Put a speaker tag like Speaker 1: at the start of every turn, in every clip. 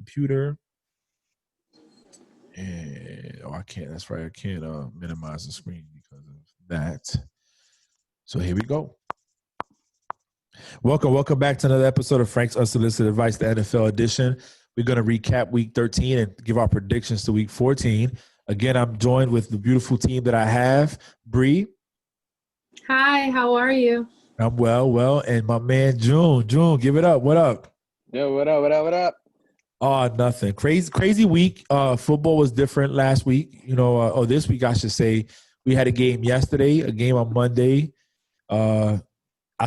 Speaker 1: computer. And I can't. That's right. I can't minimize the screen because of that. So here we go. Welcome back to another episode of Frank's Unsolicited Advice, the NFL edition. We're going to recap Week 13 and give our predictions to Week 14. Again, I'm joined with the beautiful team that I have, Bree.
Speaker 2: Hi, how are you?
Speaker 1: I'm well, and my man June. June, give it up. What up?
Speaker 3: Yo, what up?
Speaker 1: Oh, nothing. Crazy week. Football was different last week. This week I should say. We had a game yesterday, a game on Monday. I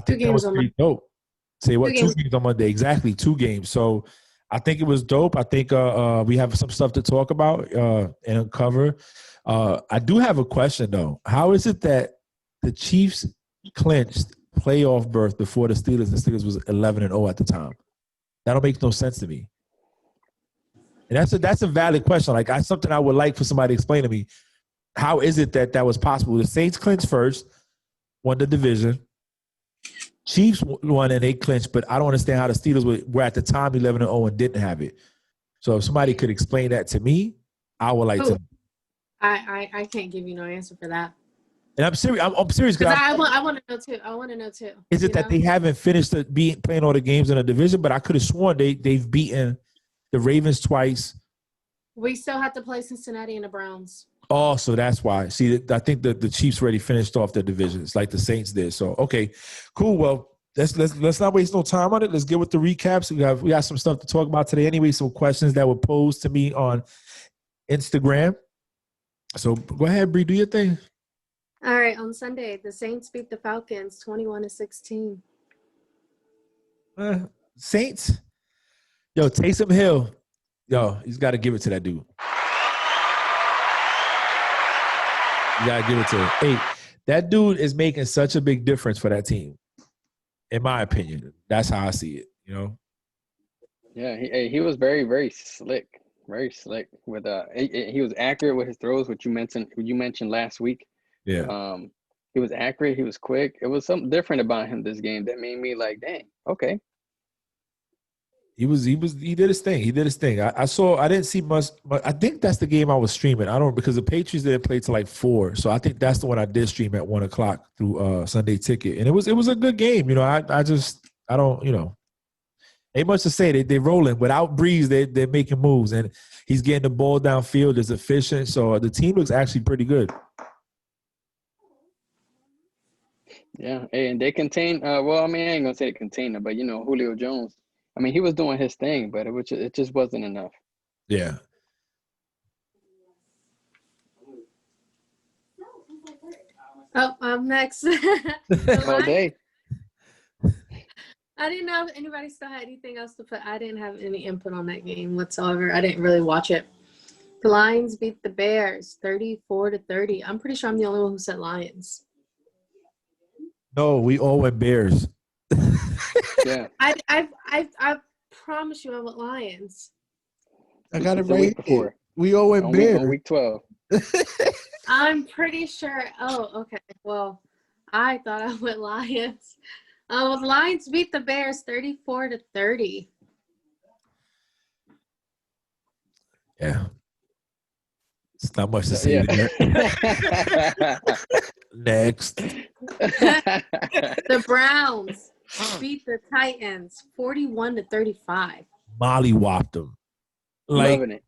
Speaker 1: think that was pretty dope. Say what? 2 games on Monday. Exactly, 2 games. So I think it was dope. I think we have some stuff to talk about and uncover. I do have a question though. How is it that the Chiefs clinched playoff berth before the Steelers? The Steelers was 11-0 at the time. That don't make no sense to me. And that's a valid question. Like, that's something I would like for somebody to explain to me. How is it that was possible? The Saints clinched first, won the division. Chiefs won and they clinched, but I don't understand how the Steelers were at the time 11-0 and didn't have it. So if somebody could explain that to me, I would like to.
Speaker 2: I can't give you no answer for that.
Speaker 1: And I'm serious. I'm serious
Speaker 2: because I want to know too. I want to know too.
Speaker 1: Is it that they haven't finished playing all the games in the division? But I could have sworn they've beaten the Ravens twice.
Speaker 2: We still have to play Cincinnati and the Browns.
Speaker 1: Oh, so that's why. See, I think that the Chiefs already finished off their divisions like the Saints did. So, okay, cool. Well, let's not waste no time on it. Let's get with the recaps. We got some stuff to talk about today anyway, some questions that were posed to me on Instagram. So go ahead, Bree, do your thing.
Speaker 2: All right, on Sunday, the Saints beat the Falcons 21-16.
Speaker 1: Saints? Yo, Taysom Hill. Yo, he's got to give it to that dude. You got to give it to him. Hey, that dude is making such a big difference for that team, in my opinion. That's how I see it,
Speaker 3: Yeah, he was very, very slick. Very slick. With he was accurate with his throws, which you mentioned last week.
Speaker 1: Yeah.
Speaker 3: He was accurate. He was quick. It was something different about him this game that made me like, dang, okay.
Speaker 1: He did his thing. He did his thing. I didn't see much. I think that's the game I was streaming. Because the Patriots didn't play till like 4. So I think that's the one I did stream at 1:00 through Sunday Ticket. And it was a good game. I don't. Ain't much to say. They rolling. Without Brees, they're making moves. And he's getting the ball downfield. It's efficient. So the team looks actually pretty good.
Speaker 3: Yeah, and they contain. I ain't gonna say they contain them, but Julio Jones. I mean, he was doing his thing, but it just wasn't enough.
Speaker 1: Yeah.
Speaker 2: Oh, I'm next.
Speaker 3: All day.
Speaker 2: I didn't know if anybody still had anything else to put. I didn't have any input on that game whatsoever. I didn't really watch it. The Lions beat the Bears 34-30. I'm pretty sure I'm the only one who said Lions.
Speaker 1: No, we all went Bears.
Speaker 3: Yeah.
Speaker 2: I promise you I went Lions.
Speaker 1: I got it right before. We all went Bears.
Speaker 3: On week 12.
Speaker 2: I'm pretty sure. Oh, okay. Well, I thought I went Lions. The Lions beat the Bears 34-30.
Speaker 1: Yeah. It's not much to say there. Next.
Speaker 2: The Browns beat the Titans 41-35.
Speaker 1: Molly-whopped them.
Speaker 3: Loving it.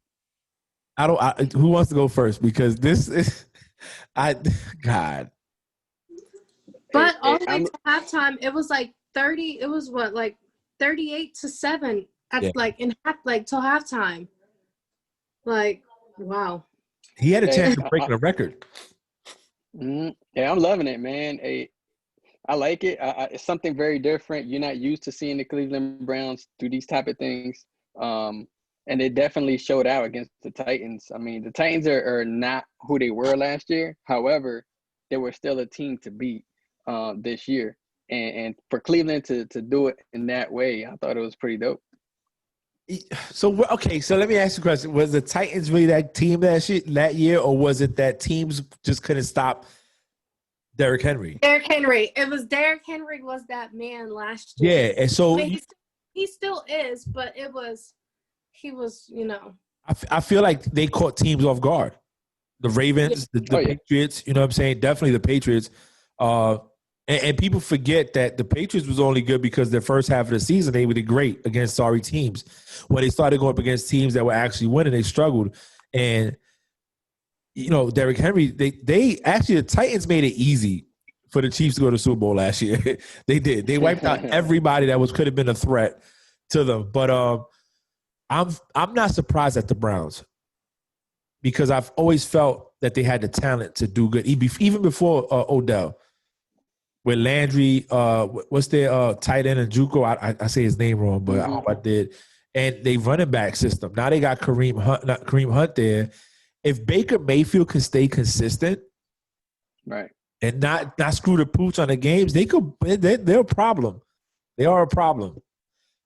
Speaker 1: Who wants to go first? Because this is God.
Speaker 2: But all the way to halftime, it was like 30. It was what, like 38-7 till halftime. Like, wow.
Speaker 1: He had a chance of breaking a record.
Speaker 3: Yeah, I'm loving it, man. I like it. It's something very different. You're not used to seeing the Cleveland Browns do these type of things. And they definitely showed out against the Titans. I mean, the Titans are not who they were last year. However, they were still a team to beat this year. And for Cleveland to do it in that way, I thought it was pretty dope.
Speaker 1: So let me ask you a question. Was the Titans really that team that year, or was it that teams just couldn't stop Derrick Henry?
Speaker 2: Derrick Henry. It was Derrick Henry was that man last year.
Speaker 1: Yeah, and so
Speaker 2: he still is, but it was he was,
Speaker 1: I feel like they caught teams off guard. The Ravens, the Patriots, you know what I'm saying? Definitely the Patriots. And people forget that the Patriots was only good because their first half of the season, they did great against sorry teams. When they started going up against teams that were actually winning, they struggled. And, Derrick Henry, they actually, the Titans made it easy for the Chiefs to go to the Super Bowl last year. They did. They wiped out everybody that could have been a threat to them. But I'm not surprised at the Browns because I've always felt that they had the talent to do good, even before Odell. With Landry, what's their tight end and JUCO? I say his name wrong, but I hope I did. And they running back system. Now they got Kareem Hunt there. If Baker Mayfield can stay consistent,
Speaker 3: right,
Speaker 1: and not screw the pooch on the games, they're a problem. They are a problem.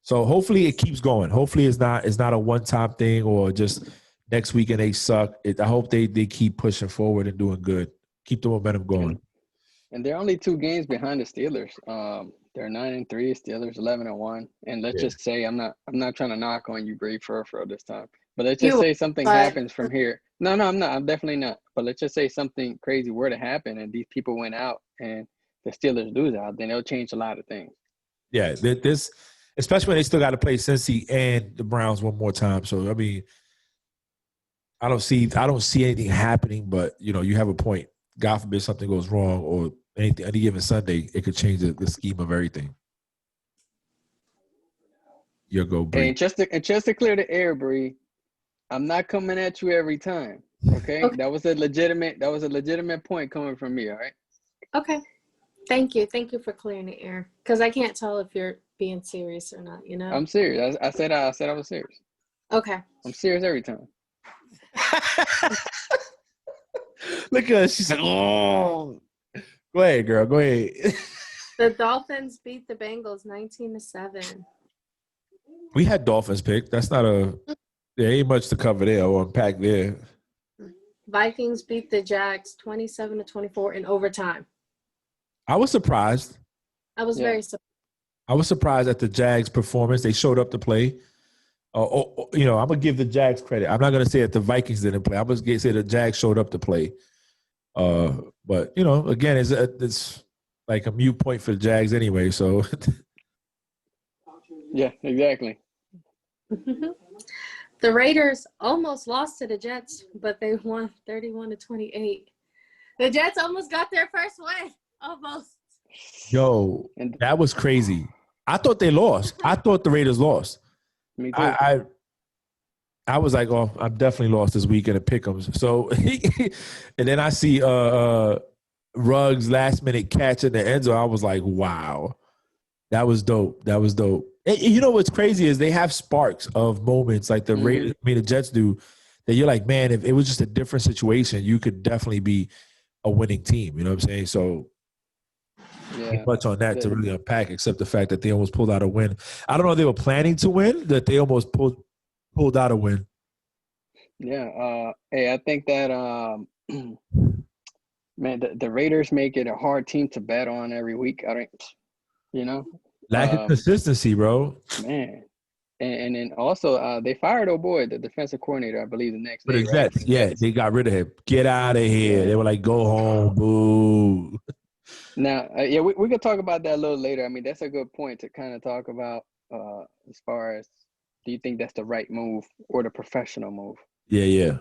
Speaker 1: So hopefully it keeps going. Hopefully it's not a one-time thing or just next week and they suck. I hope they keep pushing forward and doing good. Keep the momentum going.
Speaker 3: And they're only 2 games behind the Steelers. They're 9-3, Steelers 11-1. And let's just say I'm not trying to knock on you, Bree, for this time. But let's just say something happens from here. No, I'm not. I'm definitely not. But let's just say something crazy were to happen and these people went out and the Steelers lose out, then it'll change a lot of things.
Speaker 1: Yeah, this, especially when they still got to play Cincy and the Browns one more time. So I mean, I don't see anything happening, but you have a point. God forbid something goes wrong or any given Sunday, it could change the scheme of everything. You'll go, Bree.
Speaker 3: And just to clear the air, Bree, I'm not coming at you every time. Okay? That was a legitimate point coming from me, all right?
Speaker 2: Okay. Thank you for clearing the air. Because I can't tell if you're being serious or not,
Speaker 3: I'm serious. I said I was serious.
Speaker 2: Okay.
Speaker 3: I'm serious every time.
Speaker 1: Look at her. She's like, oh. Go ahead, girl. Go ahead.
Speaker 2: The Dolphins beat the Bengals 19-7.
Speaker 1: We had Dolphins picked. That's not there ain't much to cover there or unpack there.
Speaker 2: Vikings beat the Jags 27-24 in overtime.
Speaker 1: I was surprised.
Speaker 2: I was very surprised.
Speaker 1: I was surprised at the Jags' performance. They showed up to play. I'm going to give the Jags credit. I'm not going to say that the Vikings didn't play. I'm going to say the Jags showed up to play. But, again, it's like a mute point for the Jags anyway. So,
Speaker 3: yeah, exactly.
Speaker 2: The Raiders almost lost to the Jets, but they won 31-28. The Jets almost got their first win. Almost.
Speaker 1: Yo, that was crazy. I thought they lost. I thought the Raiders lost.
Speaker 3: Me too.
Speaker 1: I was like, oh, I'm definitely lost this weekend at Pick'ems. So, and then I see Ruggs last minute catch in the end zone. I was like, wow, that was dope. That was dope. And what's crazy is they have sparks of moments like the Raiders, the Jets do, that you're like, man, if it was just a different situation, you could definitely be a winning team. You know what I'm saying? So, ain't much on that to really unpack, except the fact that they almost pulled out a win. I don't know if they were planning to win, that they almost pulled out a win.
Speaker 3: Yeah. Hey, I think that man, the Raiders make it a hard team to bet on every week.
Speaker 1: Lack of consistency, bro.
Speaker 3: Man. And then also they fired the defensive coordinator, I believe, the next day.
Speaker 1: Right? Yeah, they got rid of him. Get out of here. They were like, go home, boo.
Speaker 3: Now, we could talk about that a little later. I mean, that's a good point to kind of talk about as far as, do you think that's the right move or the professional move?
Speaker 1: Yeah.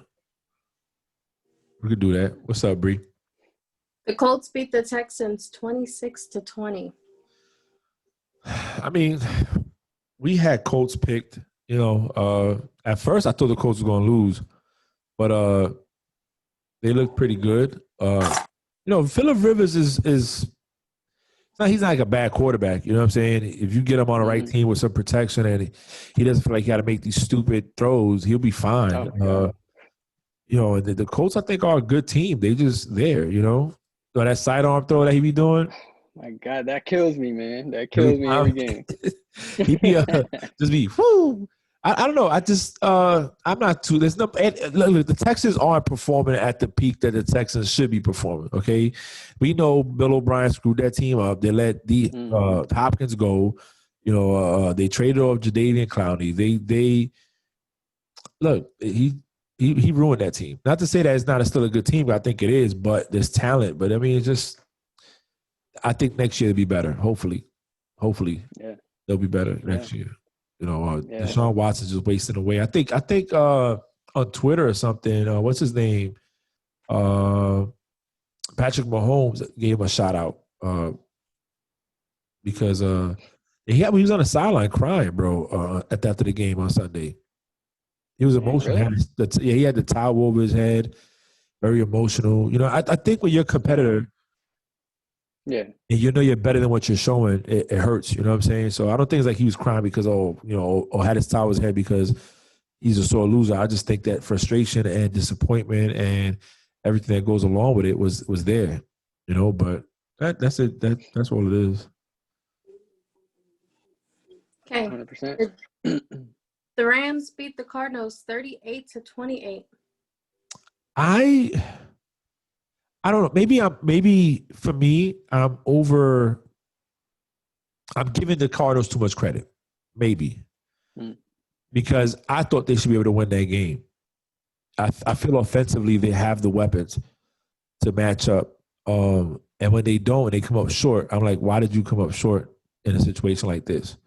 Speaker 1: We could do that. What's up, Bree?
Speaker 2: The Colts beat the Texans 26-20.
Speaker 1: I mean, we had Colts picked. At first I thought the Colts were going to lose, but they looked pretty good. Phillip Rivers is he's not like a bad quarterback. You know what I'm saying? If you get him on the right team with some protection and he doesn't feel like he got to make these stupid throws, he'll be fine. The Colts, I think, are a good team. They just there, that sidearm throw that he be doing.
Speaker 3: My God, that kills me, man. That kills me every game.
Speaker 1: He be just be whoo. I don't know. I just I'm not too. There's no. Look, the Texans aren't performing at the peak that the Texans should be performing. Okay, we know Bill O'Brien screwed that team up. They let Hopkins go. They traded off Jadeveon Clowney. look, he ruined that team. Not to say that it's not still a good team, but I think it is. But there's talent. But I mean, it's just. I think next year it'll be better. Hopefully, they'll be better next year. You know, Deshaun Watson's just wasting away. I think on Twitter or something. What's his name? Patrick Mahomes gave him a shout out because he was on the sideline crying, bro. After the game on Sunday, he was emotional.
Speaker 3: Really?
Speaker 1: He had the towel over his head, very emotional. You know, I think when you're a competitor.
Speaker 3: Yeah.
Speaker 1: And you know you're better than what you're showing, it hurts. You know what I'm saying? So I don't think it's like he was crying because, or had his towel in his head because he's a sore loser. I just think that frustration and disappointment and everything that goes along with it was there. You know, but that's it. That's all it is.
Speaker 2: Okay.
Speaker 3: 100%.
Speaker 2: The Rams beat the Cardinals 38-28.
Speaker 1: I don't know. Maybe for me, I'm giving the Cardinals too much credit. Maybe. Because I thought they should be able to win that game. I feel offensively they have the weapons to match up. And when they don't, and they come up short, I'm like, why did you come up short in a situation like this?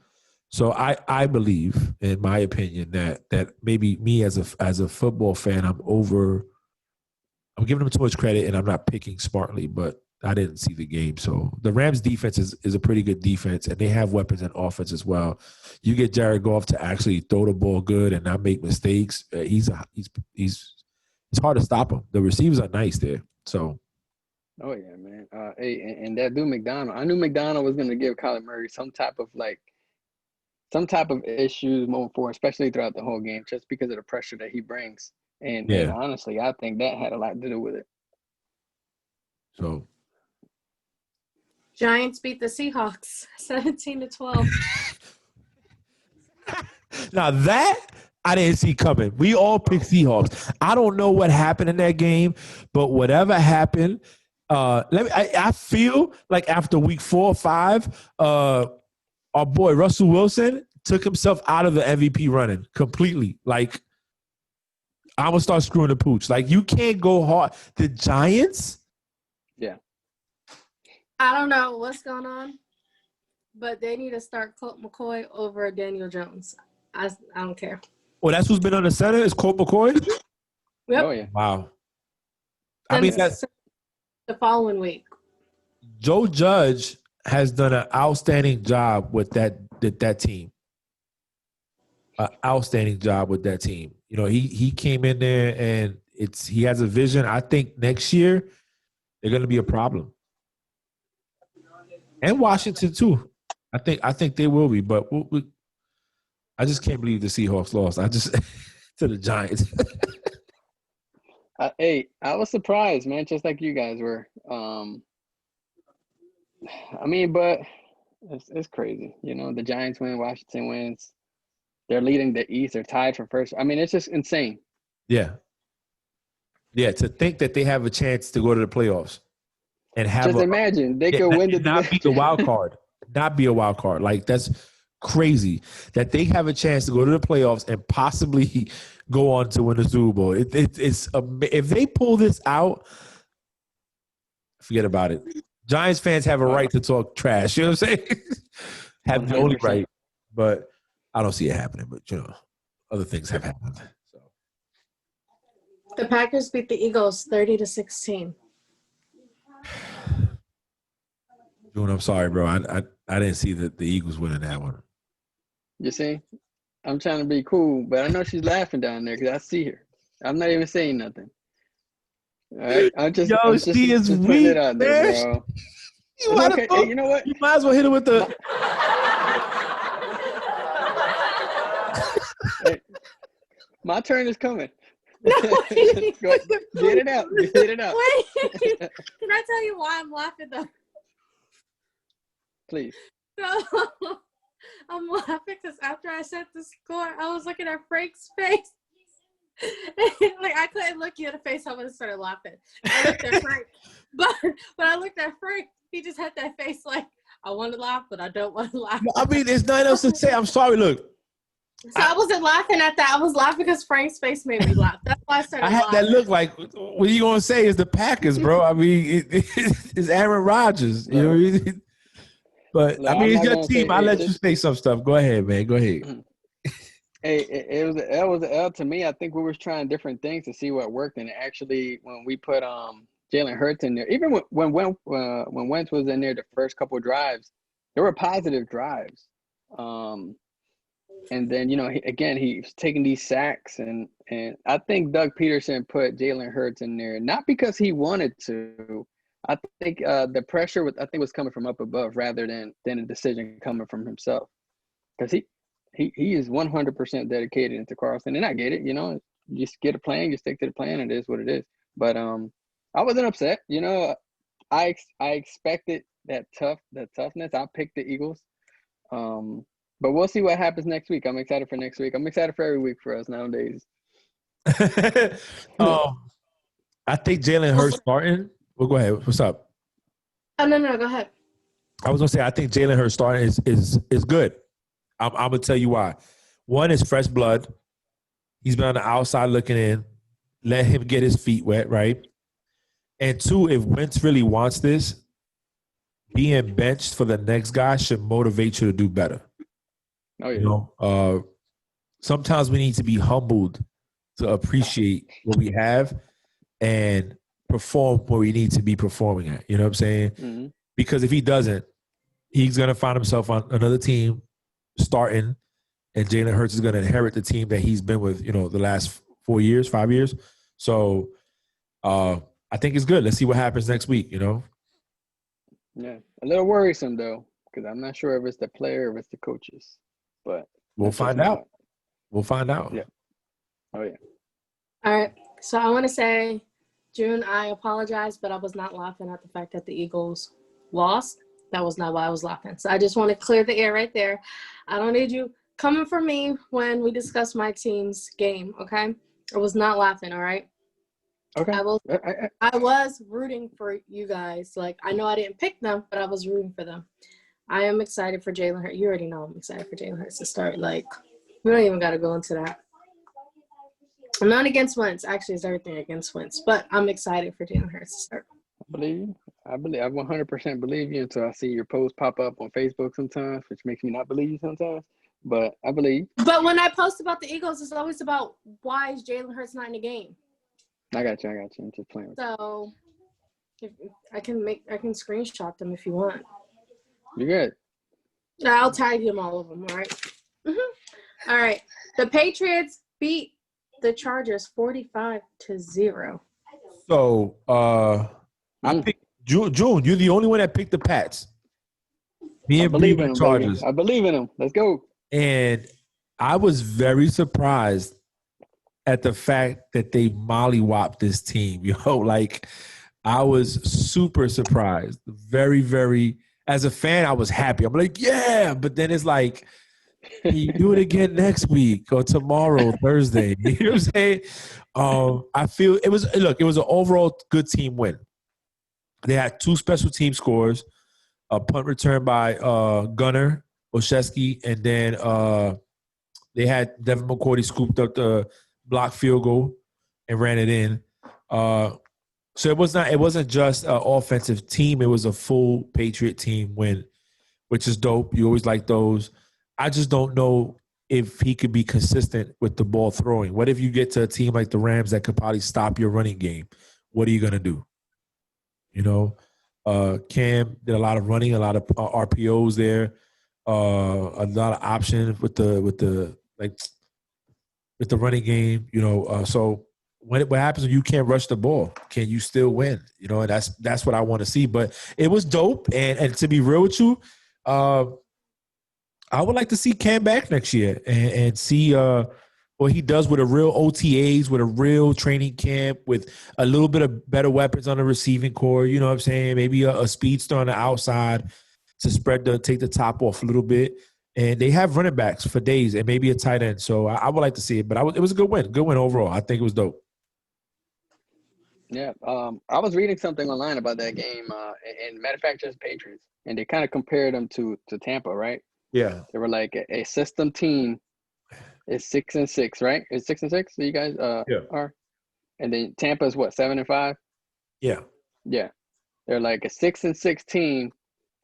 Speaker 1: So I believe, in my opinion, that maybe me as a football fan, I'm giving them too much credit, and I'm not picking smartly, but I didn't see the game. So the Rams' defense is a pretty good defense, and they have weapons in offense as well. You get Jared Goff to actually throw the ball good and not make mistakes. He's hard to stop him. The receivers are nice there. So.
Speaker 3: Oh yeah, man. Hey, and that dude McDonald. I knew McDonald was going to give Kyler Murray some type of issues moving forward, especially throughout the whole game, just because of the pressure that he brings. And honestly, I think that had a lot to do with it.
Speaker 1: So,
Speaker 2: Giants beat the Seahawks 17-12.
Speaker 1: Now that I didn't see coming. We all picked Seahawks. I don't know what happened in that game, but whatever happened, I feel like after week 4 or 5, our boy Russell Wilson took himself out of the MVP running completely. Like, I'm going to start screwing the pooch. Like, you can't go hard. The Giants?
Speaker 3: Yeah.
Speaker 2: I don't know what's going on, but they need to start Colt McCoy over Daniel Jones. I don't care.
Speaker 1: Well, that's who's been on the center is Colt McCoy?
Speaker 2: Yep.
Speaker 3: Oh, yeah.
Speaker 1: Wow.
Speaker 2: I mean, that's the following week.
Speaker 1: Joe Judge has done an outstanding job with that team. An outstanding job with that team. You know, he came in there and he has a vision. I think next year they're going to be a problem. And Washington too. I think they will be, but I just can't believe the Seahawks lost. To the Giants.
Speaker 3: Hey, I was surprised, man, just like you guys were. I mean, but it's crazy. You know, the Giants win, Washington wins. They're leading the East. They're tied for first. I mean, it's just insane.
Speaker 1: Yeah. Yeah, to think that they have a chance to go to the playoffs and have
Speaker 3: just imagine they could win the
Speaker 1: not be the wild card. Not be a wild card. Like, that's crazy that they have a chance to go to the playoffs and possibly go on to win the Super Bowl. It's if they pull this out, forget about it. Giants fans have a right to talk trash. You know what I'm saying? Have the only right, but I don't see it happening. But you know, other things have happened. So
Speaker 2: the Packers beat the Eagles 30-16.
Speaker 1: June, I'm sorry, bro. I didn't see the Eagles winning that one.
Speaker 3: You see, I'm trying to be cool, but I know she's laughing down there because I see her. I'm not even saying nothing. All right,
Speaker 1: she is weak,
Speaker 3: it out there, bro. Okay, hey, you know what?
Speaker 1: You might as well hit it with the.
Speaker 3: Hey, my turn is coming.
Speaker 2: No,
Speaker 3: Get it out. Get it out.
Speaker 2: Wait, can I tell you why I'm laughing though?
Speaker 3: Please.
Speaker 2: So, I'm laughing because after I set the score, I was looking at Frank's face. Like, I couldn't look you in the face. I would have started laughing. I looked at Frank, but when I looked at Frank, he just had that face like, I want to laugh, but I don't want to laugh.
Speaker 1: I mean, there's nothing else to say. I'm sorry. Look,
Speaker 2: So I wasn't laughing at that. I was laughing because Frank's face made me laugh. That's why I started
Speaker 1: I had
Speaker 2: laughing.
Speaker 1: that look like, what are you gonna say? Is the Packers, bro? I mean, it's Aaron Rodgers. You know what I mean? But
Speaker 3: Look,
Speaker 1: I mean,
Speaker 3: I'm
Speaker 1: it's
Speaker 3: not
Speaker 1: your
Speaker 3: gonna
Speaker 1: team.
Speaker 3: say
Speaker 1: I'll let you
Speaker 3: just
Speaker 1: say some stuff. Go ahead, man. Go ahead.
Speaker 3: hey, it was an L to me. I think we were trying different things to see what worked, and actually, when we put Jalen Hurts in there, even when Wentz was in there, the first couple of drives, there were positive drives. And then he was taking these sacks, and I think Doug Peterson put Jalen Hurts in there not because he wanted to. I think the pressure was coming from up above rather than a decision coming from himself, because he is 100% dedicated into Carlson, and I get it. You just get a plan, you stick to the plan, and it is what it is. But I wasn't upset. I expected that toughness. I picked the Eagles. But we'll see what happens next week. I'm excited for next week. I'm excited for every week for us nowadays.
Speaker 1: I think Jalen Hurts starting. Well, go ahead. What's up?
Speaker 2: Oh, no, go ahead.
Speaker 1: I was gonna say I think Jalen Hurts starting is good. I'm gonna tell you why. One is fresh blood. He's been on the outside looking in. Let him get his feet wet, right? And two, if Wentz really wants this, being benched for the next guy should motivate you to do better.
Speaker 3: Oh yeah.
Speaker 1: Sometimes we need to be humbled to appreciate what we have and perform where we need to be performing at. You know what I'm saying?
Speaker 3: Mm-hmm.
Speaker 1: Because if he doesn't, he's going to find himself on another team starting, and Jalen Hurts is going to inherit the team that he's been with, the last 5 years. So I think it's good. Let's see what happens next week,
Speaker 3: Yeah. A little worrisome, though, because I'm not sure if it's the player or if it's the coaches. But
Speaker 1: we'll find out. We'll find out.
Speaker 3: Yeah. Oh, yeah.
Speaker 2: All right. So I want to say, June, I apologize, but I was not laughing at the fact that the Eagles lost. That was not why I was laughing. So I just want to clear the air right there. I don't need you coming for me when we discuss my team's game, okay? I was not laughing, all right?
Speaker 3: Okay.
Speaker 2: I was rooting for you guys. Like, I know I didn't pick them, but I was rooting for them. I am excited for Jalen Hurts. You already know I'm excited for Jalen Hurts to start. Like, we don't even got to go into that. I'm not against Wentz. Actually, it's everything against Wentz. But I'm excited for Jalen Hurts to start.
Speaker 3: I believe you. I 100% believe you until I see your post pop up on Facebook sometimes, which makes me not believe you sometimes. But I believe.
Speaker 2: But when I post about the Eagles, it's always about why is Jalen Hurts not in the game.
Speaker 3: I got you. I'm just playing.
Speaker 2: So if I can screenshot them if you want.
Speaker 3: You're good.
Speaker 2: I'll tag them all of them. All right. Mm-hmm. All right. The Patriots beat the Chargers 45-0.
Speaker 1: So I picked June. You're the only one that picked the Pats. Me and
Speaker 3: believe in
Speaker 1: the
Speaker 3: them,
Speaker 1: Chargers.
Speaker 3: Baby. I believe in them. Let's go.
Speaker 1: And I was very surprised at the fact that they mollywopped this team. I was super surprised. Very, very. As a fan, I was happy. I'm like, yeah. But then it's like, can you do it again next week or tomorrow, Thursday? You know what I'm saying? I feel it was an overall good team win. They had 2 special team scores, a punt return by Gunnar Olszewski, and then they had Devin McCourty scooped up the block field goal and ran it in. So it wasn't just an offensive team. It was a full Patriot team win, which is dope. You always like those. I just don't know if he could be consistent with the ball throwing. What if you get to a team like the Rams that could probably stop your running game? What are you going to do? Cam did a lot of running, a lot of RPOs there, a lot of options with the running game. So what happens when you can't rush the ball? Can you still win? And that's what I want to see. But it was dope. And to be real with you, I would like to see Cam back next year and see what he does with a real OTAs, with a real training camp, with a little bit of better weapons on the receiving core. You know what I'm saying? Maybe a speedster on the outside to take the top off a little bit. And they have running backs for days and maybe a tight end. So I would like to see it. But it was a good win. Good win overall. I think it was dope.
Speaker 3: Yeah. I was reading something online about that game and matter of fact, just Patriots. And they kind of compared them to Tampa, right?
Speaker 1: Yeah.
Speaker 3: They were like a system team is 6-6, right? It's 6-6. So you guys are, and then Tampa's what, 7-5?
Speaker 1: Yeah.
Speaker 3: Yeah, they're like a 6-6 team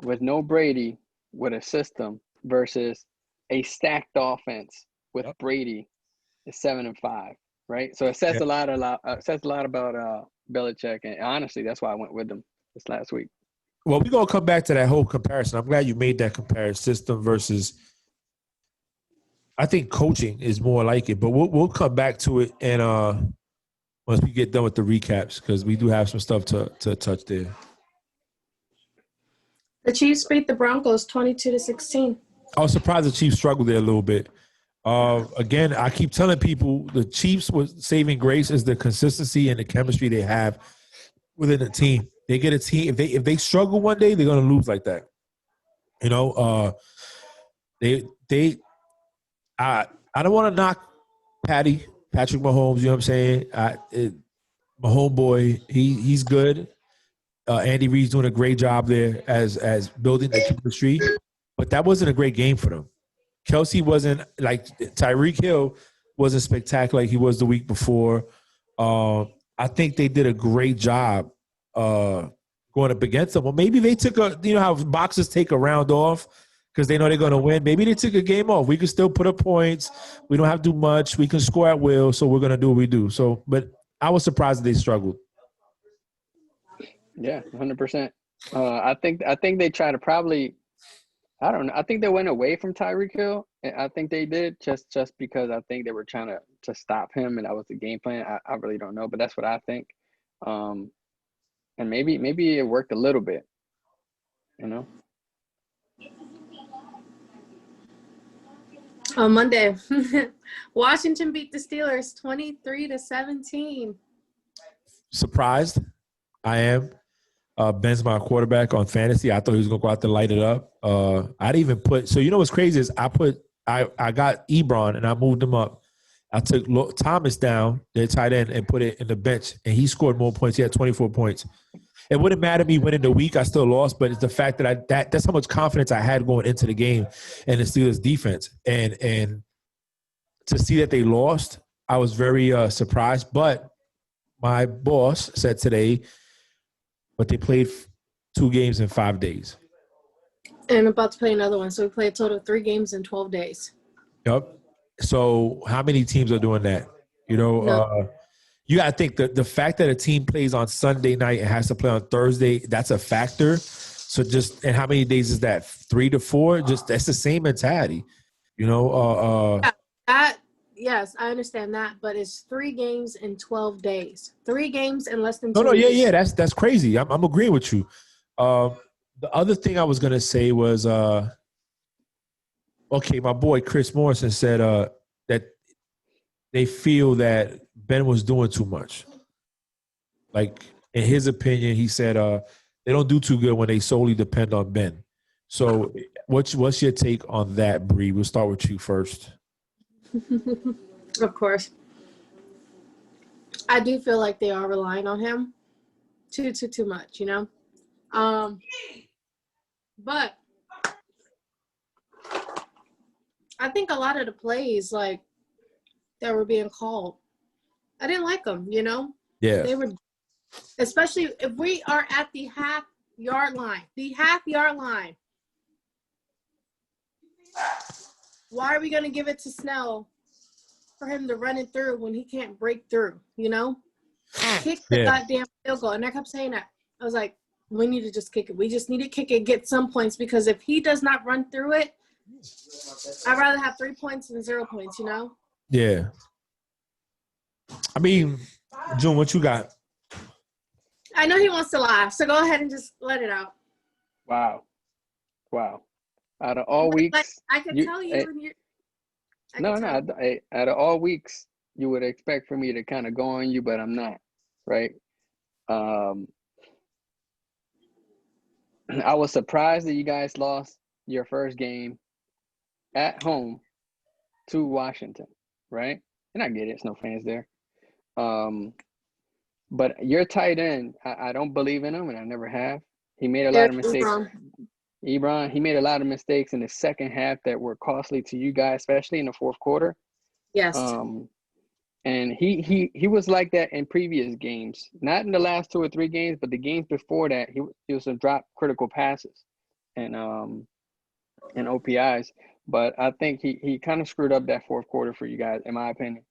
Speaker 3: with no Brady with a system versus a stacked offense with Brady is 7-5, right? So it says a lot about Belichick, and honestly, that's why I went with them this last week.
Speaker 1: Well, we're gonna come back to that whole comparison. I'm glad you made that comparison, system versus. I think coaching is more like it, but we'll come back to it and once we get done with the recaps, because we do have some stuff to touch there.
Speaker 2: The Chiefs beat the Broncos 22-16.
Speaker 1: I was surprised the Chiefs struggled there a little bit. Again, I keep telling people the Chiefs was saving grace is the consistency and the chemistry they have within the team. They get a team if they struggle one day, they're gonna lose like that. You know, I don't want to knock Patrick Mahomes. You know what I'm saying? My homeboy, he's good. Andy Reid's doing a great job there as building the chemistry, but that wasn't a great game for them. Kelsey wasn't like Tyreek Hill wasn't spectacular like he was the week before. I think they did a great job going up against them. Well, maybe they took how boxers take a round off because they know they're going to win. Maybe they took a game off. We can still put up points. We don't have to do much. We can score at will, so we're going to do what we do. So, but I was surprised that they struggled.
Speaker 3: Yeah, 100%. I think they try to probably. I don't know. I think they went away from Tyreek Hill. And I think they did just because I think they were trying to stop him, and that was the game plan. I really don't know, but that's what I think. And maybe it worked a little bit, you know.
Speaker 2: On Monday, Washington beat the Steelers 23-17.
Speaker 1: Surprised, I am. Ben's my quarterback on fantasy. I thought he was gonna go out there light it up. I didn't even put. So you know what's crazy is I got Ebron and I moved him up. I took Thomas down, their tight end, and put it in the bench, and he scored more points. He had 24 points. It wouldn't matter me winning the week. I still lost, but it's the fact that that's how much confidence I had going into the game and the Steelers defense. And to see that they lost, I was very surprised. But my boss said today, but they played 2 games in 5 days.
Speaker 2: And about to play another one. So we play a total of 3 games in 12 days.
Speaker 1: Yep. So how many teams are doing that? You know,
Speaker 2: No.
Speaker 1: You got to think that the fact that a team plays on Sunday night and has to play on Thursday, that's a factor. So and how many days is that? 3 to 4? Just that's the same mentality. You know,
Speaker 2: yes, I understand that, but it's 3 games in 12 days. 3 games in less than 2
Speaker 1: weeks.
Speaker 2: Yeah,
Speaker 1: that's crazy. I'm agreeing with you. The other thing I was gonna say was, okay, my boy Chris Morrison said that they feel that Ben was doing too much. Like in his opinion, he said they don't do too good when they solely depend on Ben. So, what's your take on that, Bree? We'll start with you first.
Speaker 2: Of course. I do feel like they are relying on him too much, you know? But I think a lot of the plays, like, that were being called, I didn't like them, you know?
Speaker 1: Yeah.
Speaker 2: They were, especially if we are at the half-yard line. Why are we going to give it to Snell for him to run it through when he can't break through, you know? Kick the goddamn field goal. And I kept saying that. I was like, we need to just kick it. We just need to kick it, get some points, because if he does not run through it, I'd rather have 3 points than 0 points, you know?
Speaker 1: Yeah. I mean, June, what you got?
Speaker 2: I know he wants to laugh, so go ahead and just let it out.
Speaker 3: Wow. Out of all weeks,
Speaker 2: like, I could tell you.
Speaker 3: Out of all weeks, you would expect for me to kind of go on you, but I'm not, right? I was surprised that you guys lost your first game at home to Washington, right? And I get it, there's no fans there. But your tight end, I don't believe in him, and I never have. He made a lot of mistakes. Ebron, he made a lot of mistakes in the second half that were costly to you guys, especially in the fourth quarter.
Speaker 2: Yes.
Speaker 3: And he was like that in previous games, not in the last 2 or 3 games, but the games before that, he was to drop critical passes and OPIs. But I think he kind of screwed up that fourth quarter for you guys, in my opinion.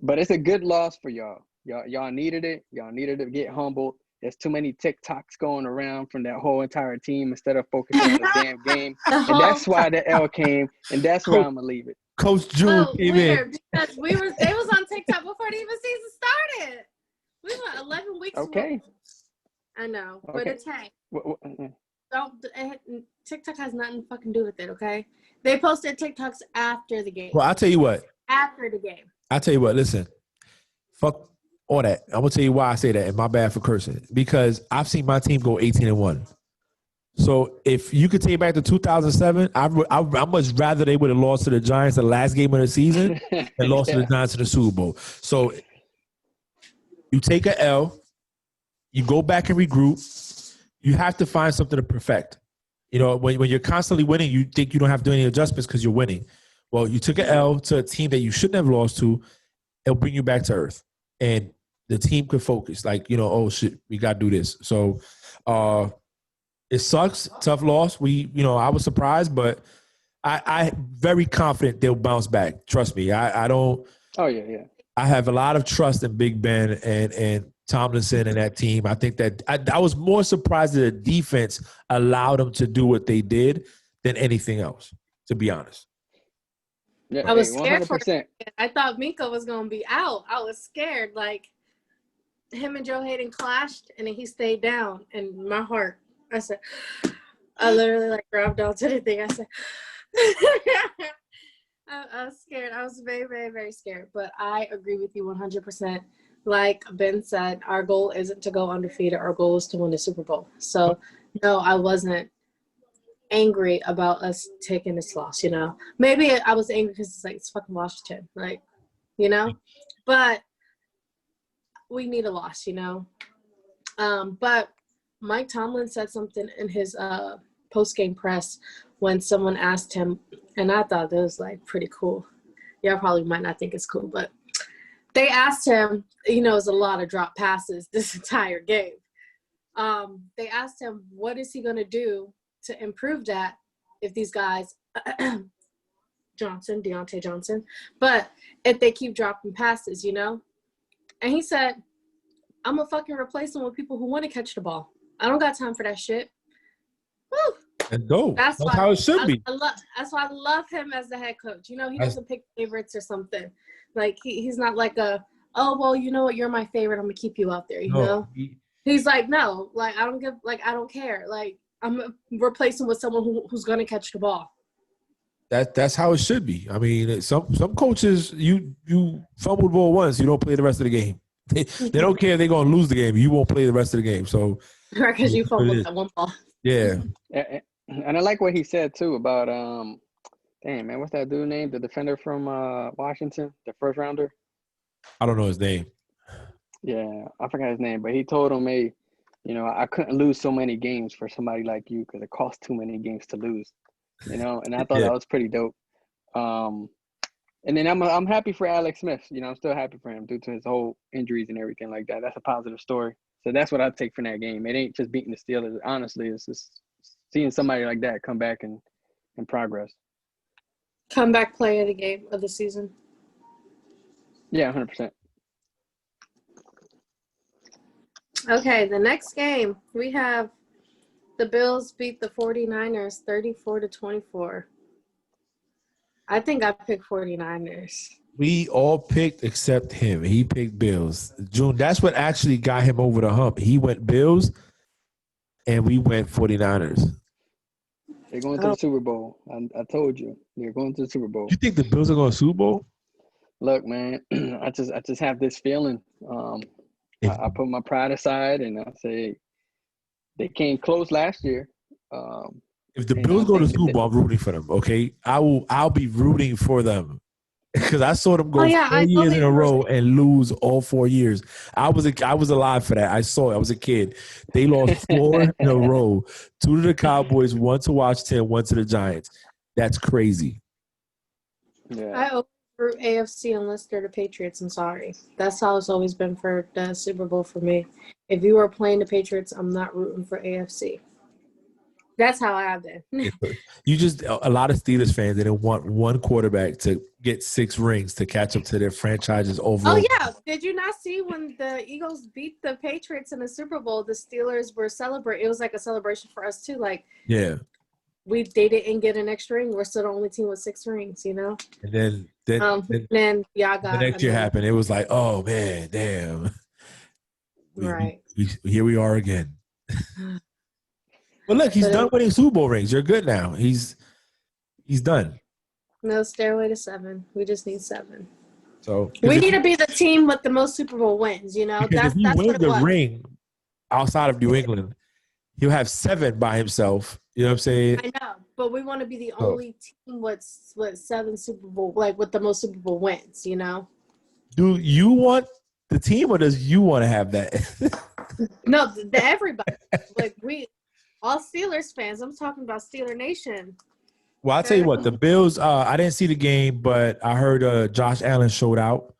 Speaker 3: But it's a good loss for y'all. Y'all needed it. Y'all needed to get humbled. There's too many TikToks going around from that whole entire team instead of focusing on the damn game. And that's why the L came, and that's where I'm gonna leave it.
Speaker 1: Coach June came in.
Speaker 2: Because they was on TikTok before the even season started. We were 11 weeks.
Speaker 3: Okay.
Speaker 2: Away. I know, but it's hey. TikTok has nothing to fucking do with it. Okay, they posted TikToks after the game.
Speaker 1: Well, I'll tell you what.
Speaker 2: After the game.
Speaker 1: I'll tell you what. Listen, fuck all that. I'm gonna tell you why I say that, and my bad for cursing. Because I've seen my team go 18-1. So if you could take back to 2007, I much rather they would have lost to the Giants the last game of the season and lost to the Giants in the Super Bowl. So you take an L, you go back and regroup. You have to find something to perfect. You know, when you're constantly winning, you think you don't have to do any adjustments because you're winning. Well, you took an L to a team that you shouldn't have lost to. It'll bring you back to earth. And the team could focus. Like, you know, oh, shit, we got to do this. So, it sucks. Tough loss. I was surprised, but I very confident they'll bounce back. Trust me. I don't.
Speaker 3: Oh yeah.
Speaker 1: I have a lot of trust in Big Ben and Tomlinson and that team. I think that I was more surprised that the defense allowed them to do what they did than anything else, to be honest.
Speaker 3: Yeah,
Speaker 2: I was scared 100%. For him. I thought Minka was going to be out. I was scared. Like, him and Joe Hayden clashed, and then he stayed down. And my heart, I literally grabbed onto the thing. I said, I was scared. I was very, very, very scared. But I agree with you 100%. Like Ben said, our goal isn't to go undefeated. Our goal is to win the Super Bowl. So, no, I wasn't angry about us taking this loss, you know. Maybe I was angry because it's fucking Washington. But we need a loss, you know. But Mike Tomlin said something in his post-game press when someone asked him, and I thought that was pretty cool. Y'all probably might not think it's cool, but they asked him, it was a lot of drop passes this entire game. They asked him, what is he going to do to improve that if these guys, Deontay Johnson, but if they keep dropping passes, you know? And he said, I'm going to fucking replace them with people who want to catch the ball. I don't got time for that shit. Woo!
Speaker 1: And that's how it should be.
Speaker 2: That's why I love him as the head coach. You know, he doesn't pick favorites or something. He's not like oh, well, you know what? You're my favorite. I'm going to keep you out there, you know? He's like, no, I don't care. I'm replacing with someone who's going to catch the ball.
Speaker 1: That's how it should be. I mean, some coaches, you fumble the ball once, you don't play the rest of the game. They don't care if they're going to lose the game. You won't play the rest of the game. So
Speaker 2: because you fumbled that one ball.
Speaker 1: Yeah.
Speaker 3: And I like what he said too about damn man, what's that dude name? The defender from Washington, the first rounder.
Speaker 1: I don't know his name.
Speaker 3: Yeah, I forgot his name, but he told him, hey, I couldn't lose so many games for somebody like you because it costs too many games to lose. And I thought that was pretty dope. And then I'm happy for Alex Smith. I'm still happy for him due to his whole injuries and everything like that. That's a positive story. So that's what I take from that game. It ain't just beating the Steelers. Honestly, it's just seeing somebody like that come back and progress.
Speaker 2: Comeback player of the game of the season.
Speaker 3: Yeah, 100%.
Speaker 2: Okay, the next game we have the Bills beat the 49ers 34-24. I think I picked 49ers.
Speaker 1: We all picked except him. He picked Bills. June, that's what actually got him over the hump. He went Bills, and we went 49ers.
Speaker 3: They're going to the Super Bowl. I told you. They're going to the Super Bowl.
Speaker 1: You think the Bills are going to Super Bowl?
Speaker 3: Look, man, I just have this feeling. I put my pride aside, and I say they came close last year.
Speaker 1: If the Bills go to the Super Bowl, I'm rooting for them. Okay, I'll be rooting for them because I saw them go 4 years in a row and lose all 4 years. I was alive for that. I saw it. I was a kid. They lost 4 in a row. 2 to the Cowboys, 1 to Washington, 1 to the Giants. That's crazy.
Speaker 3: Yeah.
Speaker 2: I always root AFC unless they're the Patriots. I'm sorry. That's how it's always been for the Super Bowl for me. If you are playing the Patriots, I'm not rooting for AFC. That's how I have been.
Speaker 1: You just a lot of Steelers fans they didn't want one quarterback to get 6 rings to catch up to their franchise's overall.
Speaker 2: Oh yeah, did you not see when the Eagles beat the Patriots in the Super Bowl? The Steelers were celebrating. It was like a celebration for us too. Like
Speaker 1: Yeah.
Speaker 2: They didn't get an extra ring. We're still the only team with 6 rings, you know.
Speaker 1: And then
Speaker 2: y'all got
Speaker 1: the next year happened. It was like, oh man, damn.
Speaker 2: Right.
Speaker 1: Here we are again. But look, he's done winning Super Bowl rings. You're good now. He's done.
Speaker 2: No stairway to 7. We just need 7.
Speaker 1: So
Speaker 2: we need to be the team with the most Super Bowl wins. You know, that's
Speaker 1: if he wins
Speaker 2: what it
Speaker 1: the
Speaker 2: was.
Speaker 1: ring outside of New England, he'll have 7 by himself. You know what I'm saying?
Speaker 2: I know, but we want to be the only team with 7 Super Bowl, like with the most Super Bowl wins. You know.
Speaker 1: Do you want the team, or does you want to have that?
Speaker 2: No, everybody. Like all Steelers fans. I'm talking about Steeler Nation.
Speaker 1: Well, I'll tell you what, the Bills, I didn't see the game, but I heard Josh Allen showed out.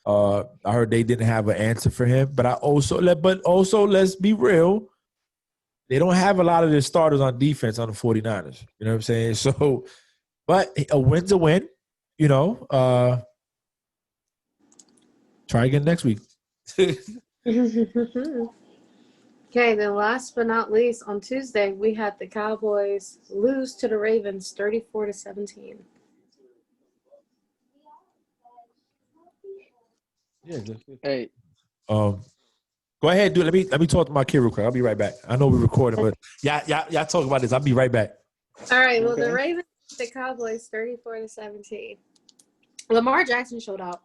Speaker 1: I heard they didn't have an answer for him. But also, let's be real, they don't have a lot of their starters on defense on the 49ers. You know what I'm saying? So, but a win's a win, you know. Try again next week.
Speaker 2: Okay, then last but not least, on Tuesday, we had the Cowboys lose to the Ravens 34-17.
Speaker 1: Yeah.
Speaker 3: Hey.
Speaker 1: Go ahead, dude. Let me talk to my kid real quick. I'll be right back. I know we're recording, but y'all talk about this. I'll be right back.
Speaker 2: All right. Well, the Ravens beat the Cowboys 34-17. Lamar Jackson showed out,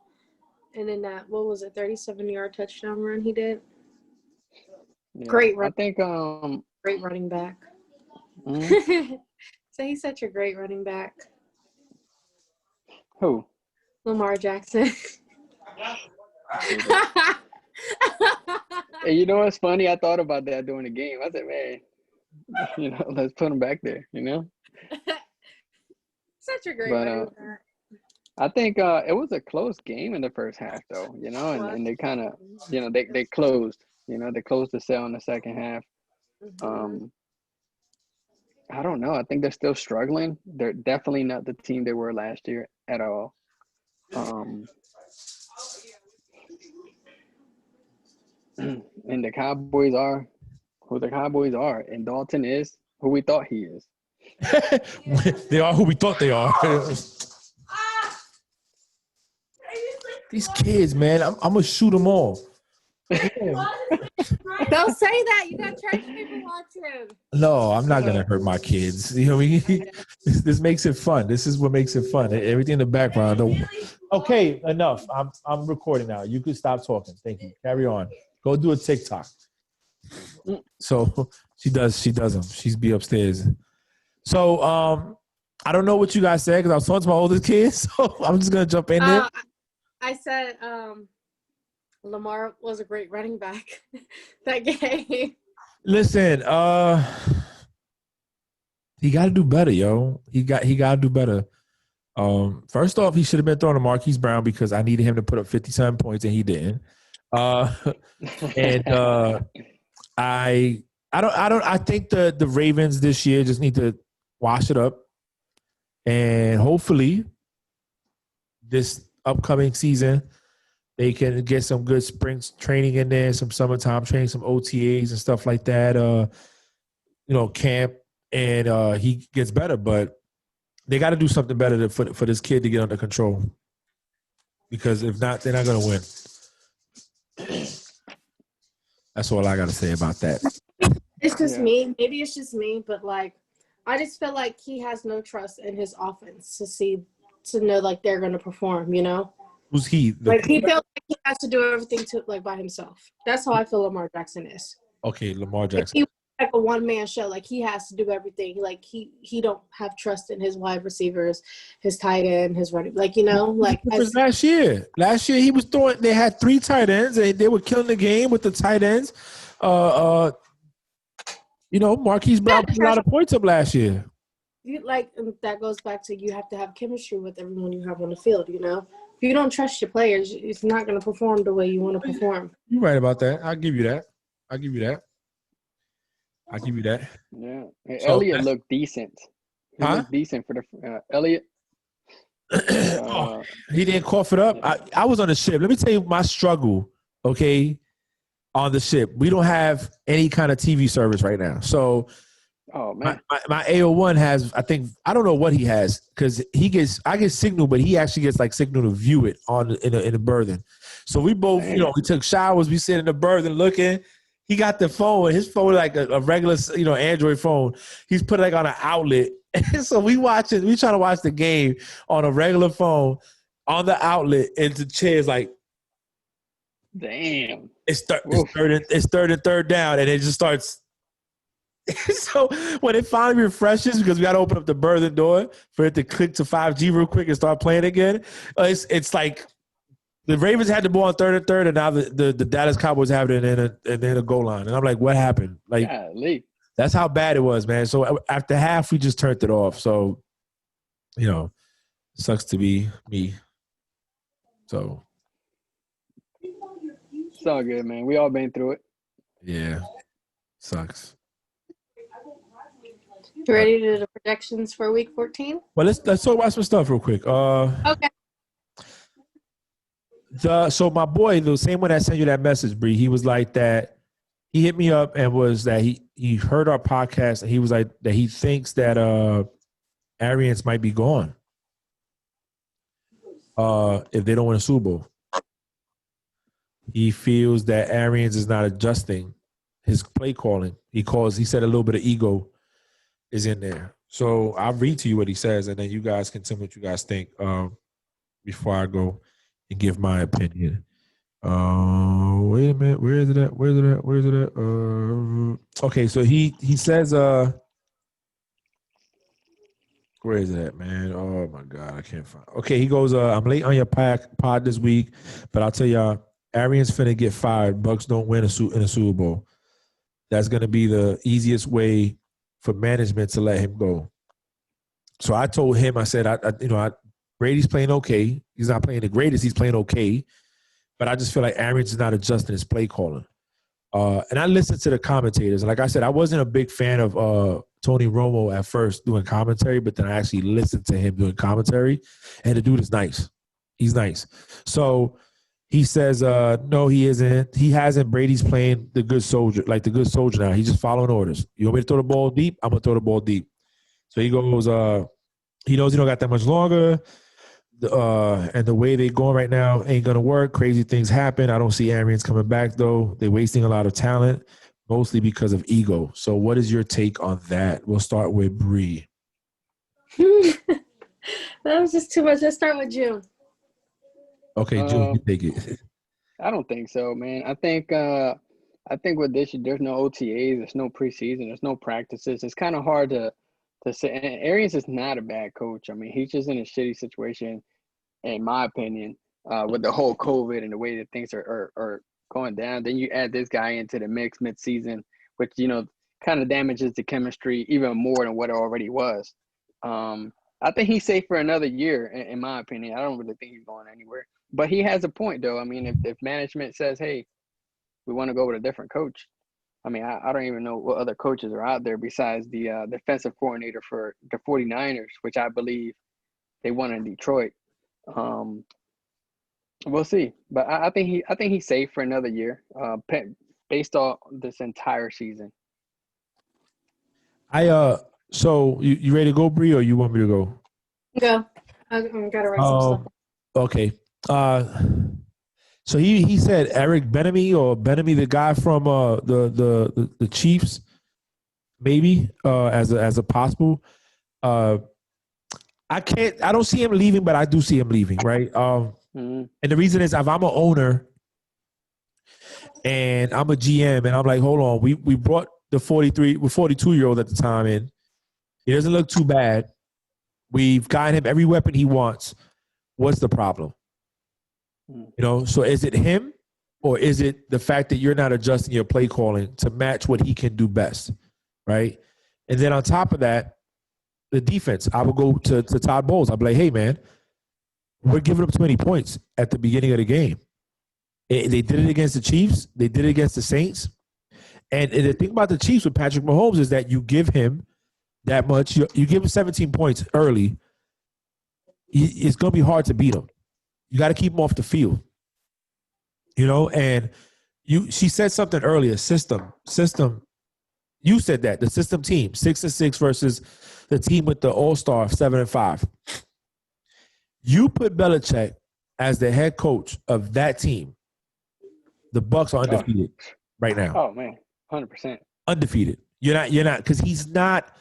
Speaker 2: and in that 37-yard touchdown run he did.
Speaker 3: Yeah,
Speaker 2: great run.
Speaker 3: I think
Speaker 2: great running back. Mm-hmm. So he's such a great running back.
Speaker 3: Who?
Speaker 2: Lamar Jackson.
Speaker 3: Hey, you know what's funny? I thought about that during the game. I said, man, let's put him back there,
Speaker 2: Such a great running back.
Speaker 3: I think it was a close game in the first half, though, and they kind of, they closed. They closed the sale in the second half. Mm-hmm. I don't know. I think they're still struggling. They're definitely not the team they were last year at all. And the Cowboys are who the Cowboys are, and Dalton is who we thought he is.
Speaker 1: They are who we thought they are. These kids, man, I'm gonna shoot them all.
Speaker 2: Don't say that. You got trash people watching.
Speaker 1: No, I'm not gonna hurt my kids. You know what I mean? This makes it fun. This is what makes it fun. Everything in the background. Okay, enough. I'm recording now. You can stop talking. Thank you. Carry on. Go do a TikTok. So she does them. She's be upstairs. So I don't know what you guys said because I was talking to my oldest kids. So I'm just gonna jump in there.
Speaker 2: I said Lamar was a great running back that game. Listen,
Speaker 1: he got to do better, yo. He got to do better. First off, he should have been throwing to Marquise Brown because I needed him to put up 57 points and he didn't. And I think the Ravens this year just need to wash it up, and hopefully this upcoming season they can get some good spring training in there, some summertime training, some OTAs and stuff like that. Camp, and he gets better, but they got to do something better for this kid to get under control, because if not, they're not going to win. That's all I got to say about that.
Speaker 2: It's just me. Maybe it's just me, but I just feel like he has no trust in his offense to know they're going to perform.
Speaker 1: Who's he?
Speaker 2: He feels like he has to do everything by himself. That's how I feel Lamar Jackson is.
Speaker 1: Okay, Lamar Jackson.
Speaker 2: He's like a one-man show. He has to do everything. He don't have trust in his wide receivers, his tight end, his running. Last
Speaker 1: year. Last year he was throwing. They had 3 tight ends. They were killing the game with the tight ends. Marquise Brown put a lot of points up last year.
Speaker 2: that goes back to you have to have chemistry with everyone you have on the field. You know, if you don't trust your players, it's not going to perform the way you want to perform.
Speaker 1: You're right about that. I'll give you that.
Speaker 3: Yeah. Hey,
Speaker 1: So,
Speaker 3: Elliott looked decent. He
Speaker 1: huh?
Speaker 3: looked decent for the Elliott.
Speaker 1: He didn't cough it up. I was on the ship. Let me tell you my struggle, okay, on the ship. We don't have any kind of TV service right now. So
Speaker 3: oh man,
Speaker 1: my AO1 has, I don't know what he has, because I get signal, but he actually gets like signal to view it in the berthing. So we both, we took showers, we sit in the berthing looking. He got the phone, his phone like a regular, Android phone. He's put it like on an outlet. So we trying to watch the game on a regular phone on the outlet, and the chair's like,
Speaker 3: damn.
Speaker 1: It's third and third down, and it just starts. So when it finally refreshes, because we got to open up the berthing door for it to click to 5G real quick and start playing again, it's like the Ravens had the ball on third and third, and now the Dallas Cowboys have it in a goal line, and I'm like, what happened? Like,
Speaker 3: golly.
Speaker 1: That's how bad it was, man. So after half, we just turned it off. So, sucks to be me. So
Speaker 3: it's all good, man. We all been through it.
Speaker 1: Yeah, sucks.
Speaker 2: You ready to do the predictions for Week 14?
Speaker 1: Well, let's talk about some stuff real quick.
Speaker 2: Okay.
Speaker 1: So my boy, the same one that sent you that message, Bree, he was like that. He hit me up and was that he heard our podcast, and he was like that he thinks that Arians might be gone if they don't win a Super Bowl. He feels that Arians is not adjusting his play calling. He said a little bit of ego is in there. So I'll read to you what he says, and then you guys can tell me what you guys think before I go and give my opinion. Wait a minute. Where is it at? Okay, so he says, where is it at, man? Oh my God, I can't find. Okay, he goes, I'm late on your pod this week, but I'll tell y'all, Arians finna get fired. Bucs don't win in a Super Bowl. That's gonna be the easiest way for management to let him go. So I told him, I said, Brady's playing okay. He's not playing the greatest. He's playing okay. But I just feel like Arians is not adjusting his play calling. And I listened to the commentators. And like I said, I wasn't a big fan of Tony Romo at first doing commentary, but then I actually listened to him doing commentary. And the dude is nice. He's nice. So he says, no, he isn't. He hasn't. Brady's playing the good soldier now. He's just following orders. You want me to throw the ball deep? I'm going to throw the ball deep. So he goes, he knows he don't got that much longer. And the way they're going right now ain't going to work. Crazy things happen. I don't see Arians coming back, though. They're wasting a lot of talent, mostly because of ego. So what is your take on that? We'll start with Bree.
Speaker 2: That was just too much. Let's start with June.
Speaker 1: Okay, June, you take it.
Speaker 3: I don't think so, man. I think with this, there's no OTAs, there's no preseason, there's no practices. It's kind of hard to say. And Arians is not a bad coach. I mean, he's just in a shitty situation, in my opinion, with the whole COVID and the way that things are going down. Then you add this guy into the mix midseason, which, kind of damages the chemistry even more than what it already was. I think he's safe for another year, in my opinion. I don't really think he's going anywhere. But he has a point, though. I mean, if management says, hey, we want to go with a different coach, I mean, I don't even know what other coaches are out there besides the defensive coordinator for the 49ers, which I believe they won in Detroit. We'll see. But I think he's safe for another year based on this entire season.
Speaker 1: So you ready to go, Bree, or you want me to go?
Speaker 2: Go. I gotta write some stuff.
Speaker 1: Okay. So he said Eric Bieniemy, the guy from the Chiefs, maybe as a possible. I don't see him leaving, but I do see him leaving, right? And the reason is if I'm an owner and I'm a GM and I'm like, hold on, we brought the 42-year-old at the time in. He doesn't look too bad. We've gotten him every weapon he wants. What's the problem? So is it him or is it the fact that you're not adjusting your play calling to match what he can do best, right? And then on top of that, the defense. I would go to Todd Bowles. I'd be like, hey, man, we're giving up too many points at the beginning of the game. They did it against the Chiefs. They did it against the Saints. And the thing about the Chiefs with Patrick Mahomes is that you give him that much. You give him 17 points early. It's going to be hard to beat him. You got to keep him off the field. And she said something earlier, system. You said that, the system team, 6-6 versus the team with the all-star 7-5. You put Belichick as the head coach of that team. The Bucs are undefeated right now.
Speaker 3: Oh man, 100%.
Speaker 1: Undefeated. You're not, because he's not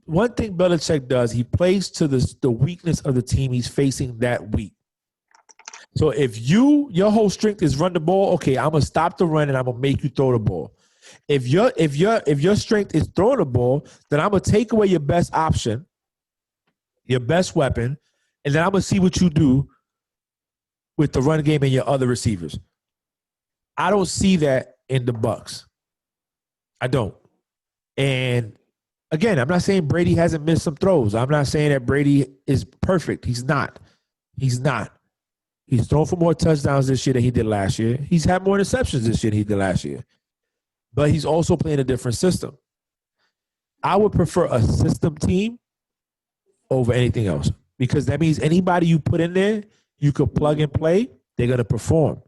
Speaker 1: one thing Belichick does, he plays to the weakness of the team he's facing that week. So if your whole strength is run the ball, okay, I'm gonna stop the run and I'm gonna make you throw the ball. If your strength is throwing the ball, then I'm gonna take away your best option, your best weapon, and then I'm gonna see what you do with the run game and your other receivers. I don't see that in the Bucs. I don't. And again, I'm not saying Brady hasn't missed some throws. I'm not saying that Brady is perfect. He's not. He's thrown for more touchdowns this year than he did last year. He's had more interceptions this year than he did last year. But he's also playing a different system. I would prefer a system team over anything else, because that means anybody you put in there, you could plug and play, they're going to perform.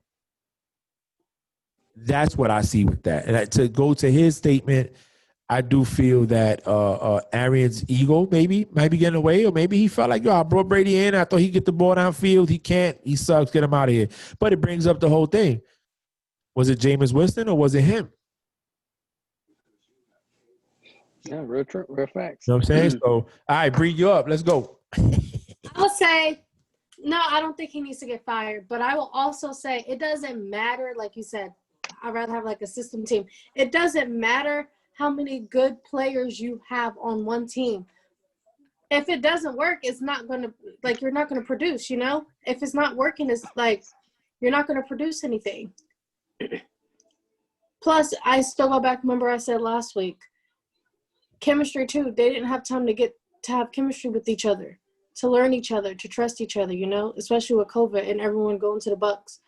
Speaker 1: That's what I see with that. And to go to his statement, I do feel that Arians' ego might be getting away, or maybe he felt like, I brought Brady in. I thought he'd get the ball downfield. He can't. He sucks. Get him out of here. But it brings up the whole thing. Was it Jameis Winston or was it him?
Speaker 3: Yeah, real facts.
Speaker 1: You know what I'm saying? So, all right, Bree, you up. Let's go.
Speaker 2: I'll say, no, I don't think he needs to get fired. But I will also say it doesn't matter, like you said, I'd rather have like a system team. It doesn't matter how many good players you have on one team. If it doesn't work, it's not going to, like, you're not going to produce, If it's not working, it's like you're not going to produce anything. Plus, I still go back, remember I said last week, chemistry too. They didn't have time to have chemistry with each other, to learn each other, to trust each other, especially with COVID and everyone going to the Bucs,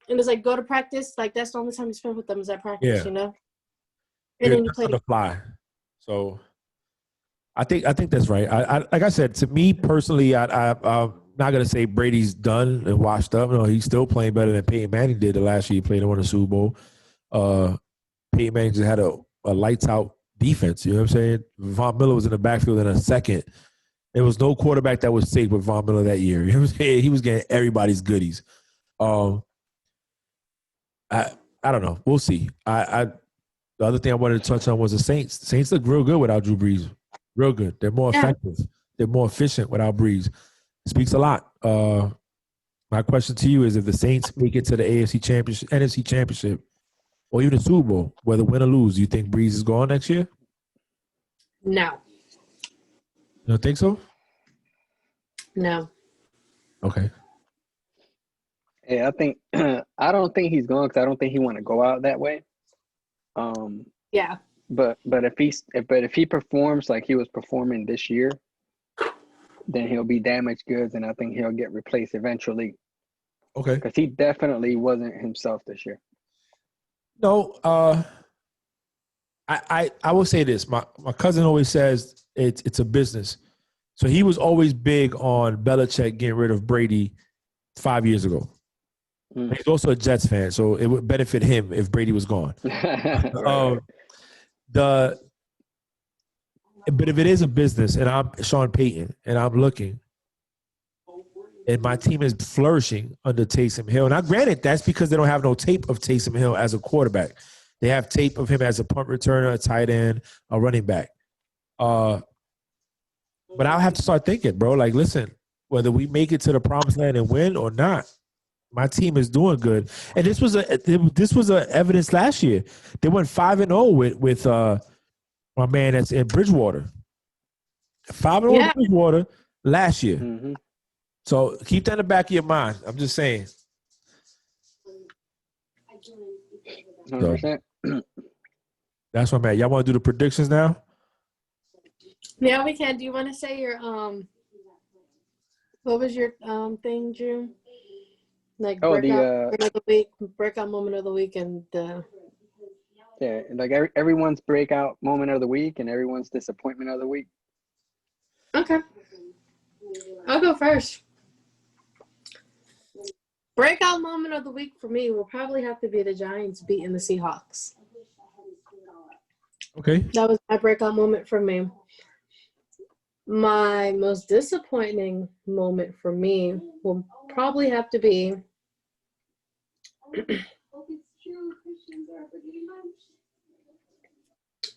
Speaker 2: And it's like, go to practice. Like, that's the only time you spend with them is at practice, And then you play
Speaker 1: on the fly. So I think that's right. I like I said, to me personally, I'm not gonna say Brady's done and washed up. No, he's still playing better than Peyton Manning did the last year he played and won the Super Bowl. Peyton Manning just had a lights out defense. You know what I'm saying? Von Miller was in the backfield in a second. There was no quarterback that was safe with Von Miller that year. You know what I'm saying? He was getting everybody's goodies. I don't know. We'll see. The other thing I wanted to touch on was the Saints. The Saints look real good without Drew Brees. Real good. They're more effective. They're more efficient without Brees. It speaks a lot. My question to you is, if the Saints make it to the AFC Championship, NFC Championship, or even the Super Bowl, whether win or lose, do you think Brees is gone next year?
Speaker 2: No.
Speaker 1: You don't think so?
Speaker 2: No.
Speaker 1: Okay.
Speaker 3: Yeah, I don't think he's gone because I don't think he want to go out that way.
Speaker 2: Yeah.
Speaker 3: But if he performs like he was performing this year, then he'll be damaged goods, and I think he'll get replaced eventually.
Speaker 1: Okay.
Speaker 3: Because he definitely wasn't himself this year.
Speaker 1: No, I will say this. My cousin always says it's a business. So he was always big on Belichick getting rid of Brady 5 years ago. He's also a Jets fan, so it would benefit him if Brady was gone.
Speaker 3: Right.
Speaker 1: But if it is a business and I'm Sean Payton and I'm looking and my team is flourishing under Taysom Hill, now granted, that's because they don't have no tape of Taysom Hill as a quarterback. They have tape of him as a punt returner, a tight end, a running back. But I'll have to start thinking, bro, like, listen, whether we make it to the promised land and win or not, my team is doing good. And this was a evidence last year. They went 5-0 with my man that's in Bridgewater. 5-0 in Bridgewater last year.
Speaker 3: Mm-hmm.
Speaker 1: So keep that in the back of your mind. I'm just saying.
Speaker 3: 100%.
Speaker 1: So, that's what I'm at. Y'all want to do the predictions now?
Speaker 2: Yeah, we can. Do you want to say your what was your thing, Drew? Like breakout moment of the week, breakout moment of the week, and
Speaker 3: yeah, like everyone's breakout moment of the week and everyone's disappointment of the week.
Speaker 2: Okay, I'll go first. Breakout moment of the week for me will probably have to be the Giants beating the Seahawks.
Speaker 1: Okay.
Speaker 2: That was my breakout moment for me. My most disappointing moment for me will probably have to be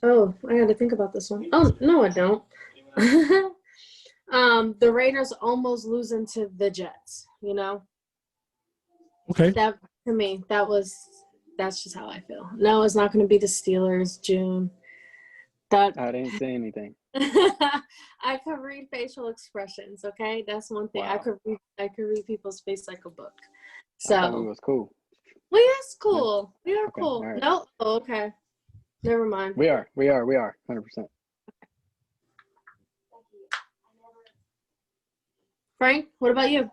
Speaker 2: oh, I got to think about this one. Oh, no, I don't. The Raiders almost losing to the Jets, you know?
Speaker 1: Okay.
Speaker 2: That, to me, that's just how I feel. No, it's not going to be the Steelers, June.
Speaker 3: I didn't say anything.
Speaker 2: I could read facial expressions, okay? That's one thing. Wow. I could read people's face like a book. So
Speaker 3: I thought we was cool.
Speaker 2: Well, yes, cool. We are
Speaker 3: okay,
Speaker 2: cool.
Speaker 3: right.
Speaker 2: No, okay. Never mind.
Speaker 3: We are 100%.
Speaker 2: Frank, what about you?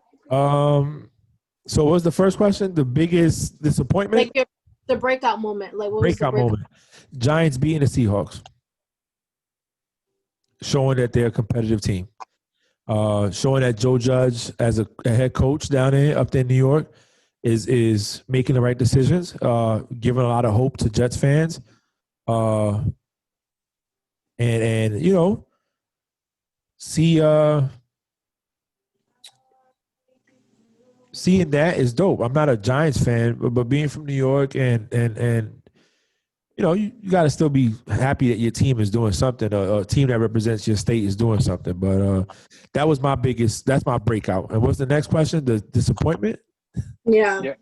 Speaker 1: So what was the first question? The biggest disappointment?
Speaker 2: Like the breakout moment. Like what
Speaker 1: breakout
Speaker 2: was the
Speaker 1: moment? Giants beating the Seahawks. Showing that they're a competitive team. Showing that Joe Judge, as a head coach down there, up there in New York, is making the right decisions, giving a lot of hope to Jets fans. And you know, seeing that is dope. I'm not a Giants fan, but being from New York and you know, you got to still be happy that your team is doing something. A team that represents your state is doing something. But that's my breakout. And what's the next question? The disappointment?
Speaker 2: Yeah.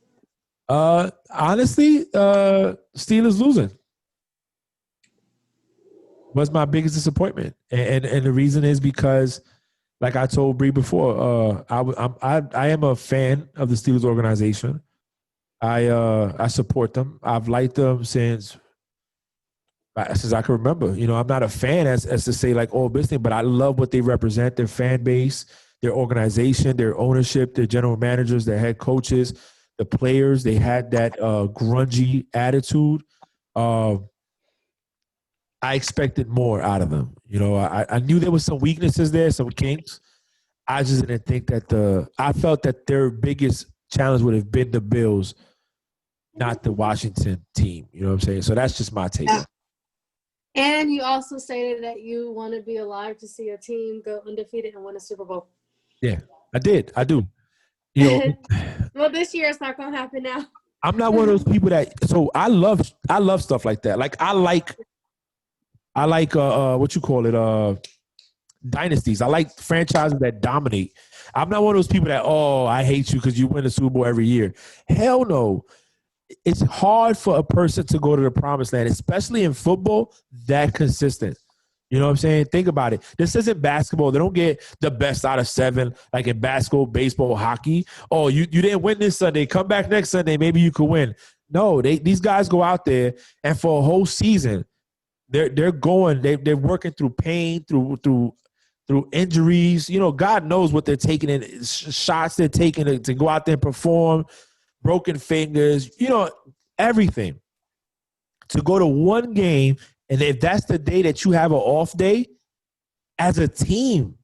Speaker 1: Honestly, Steelers losing was my biggest disappointment. And the reason is because, like I told Bree before, I am a fan of the Steelers organization. I support them. I've liked them since I can remember. You know, I'm not a fan as to say like all business, but I love what they represent, their fan base, their organization, their ownership, their general managers, their head coaches, the players. They had that grungy attitude. I expected more out of them. You know, I knew there was some weaknesses there, some kinks. I just didn't think that I felt that their biggest challenge would have been the Bills, not the Washington team. You know what I'm saying? So that's just my take.
Speaker 2: Yeah. And you also stated that you want to be alive to see a team go undefeated and win a Super Bowl.
Speaker 1: Yeah, I did. I do. You know,
Speaker 2: well, this year it's not going to happen now.
Speaker 1: I'm not one of those people that. So I love stuff like that. Like I like what you call it, dynasties. I like franchises that dominate. I'm not one of those people that, I hate you because you win the Super Bowl every year. Hell no. It's hard for a person to go to the promised land, especially in football, that consistent. You know what I'm saying? Think about it. This isn't basketball. They don't get the best out of 7 like in basketball, baseball, hockey. Oh, you didn't win this Sunday. Come back next Sunday. Maybe you could win. No, these guys go out there and for a whole season, they're working through pain, through injuries. You know, God knows what they're taking in, shots they're taking to go out there and perform. Broken fingers, you know, everything. To go to one game, and if that's the day that you have an off day, as a team,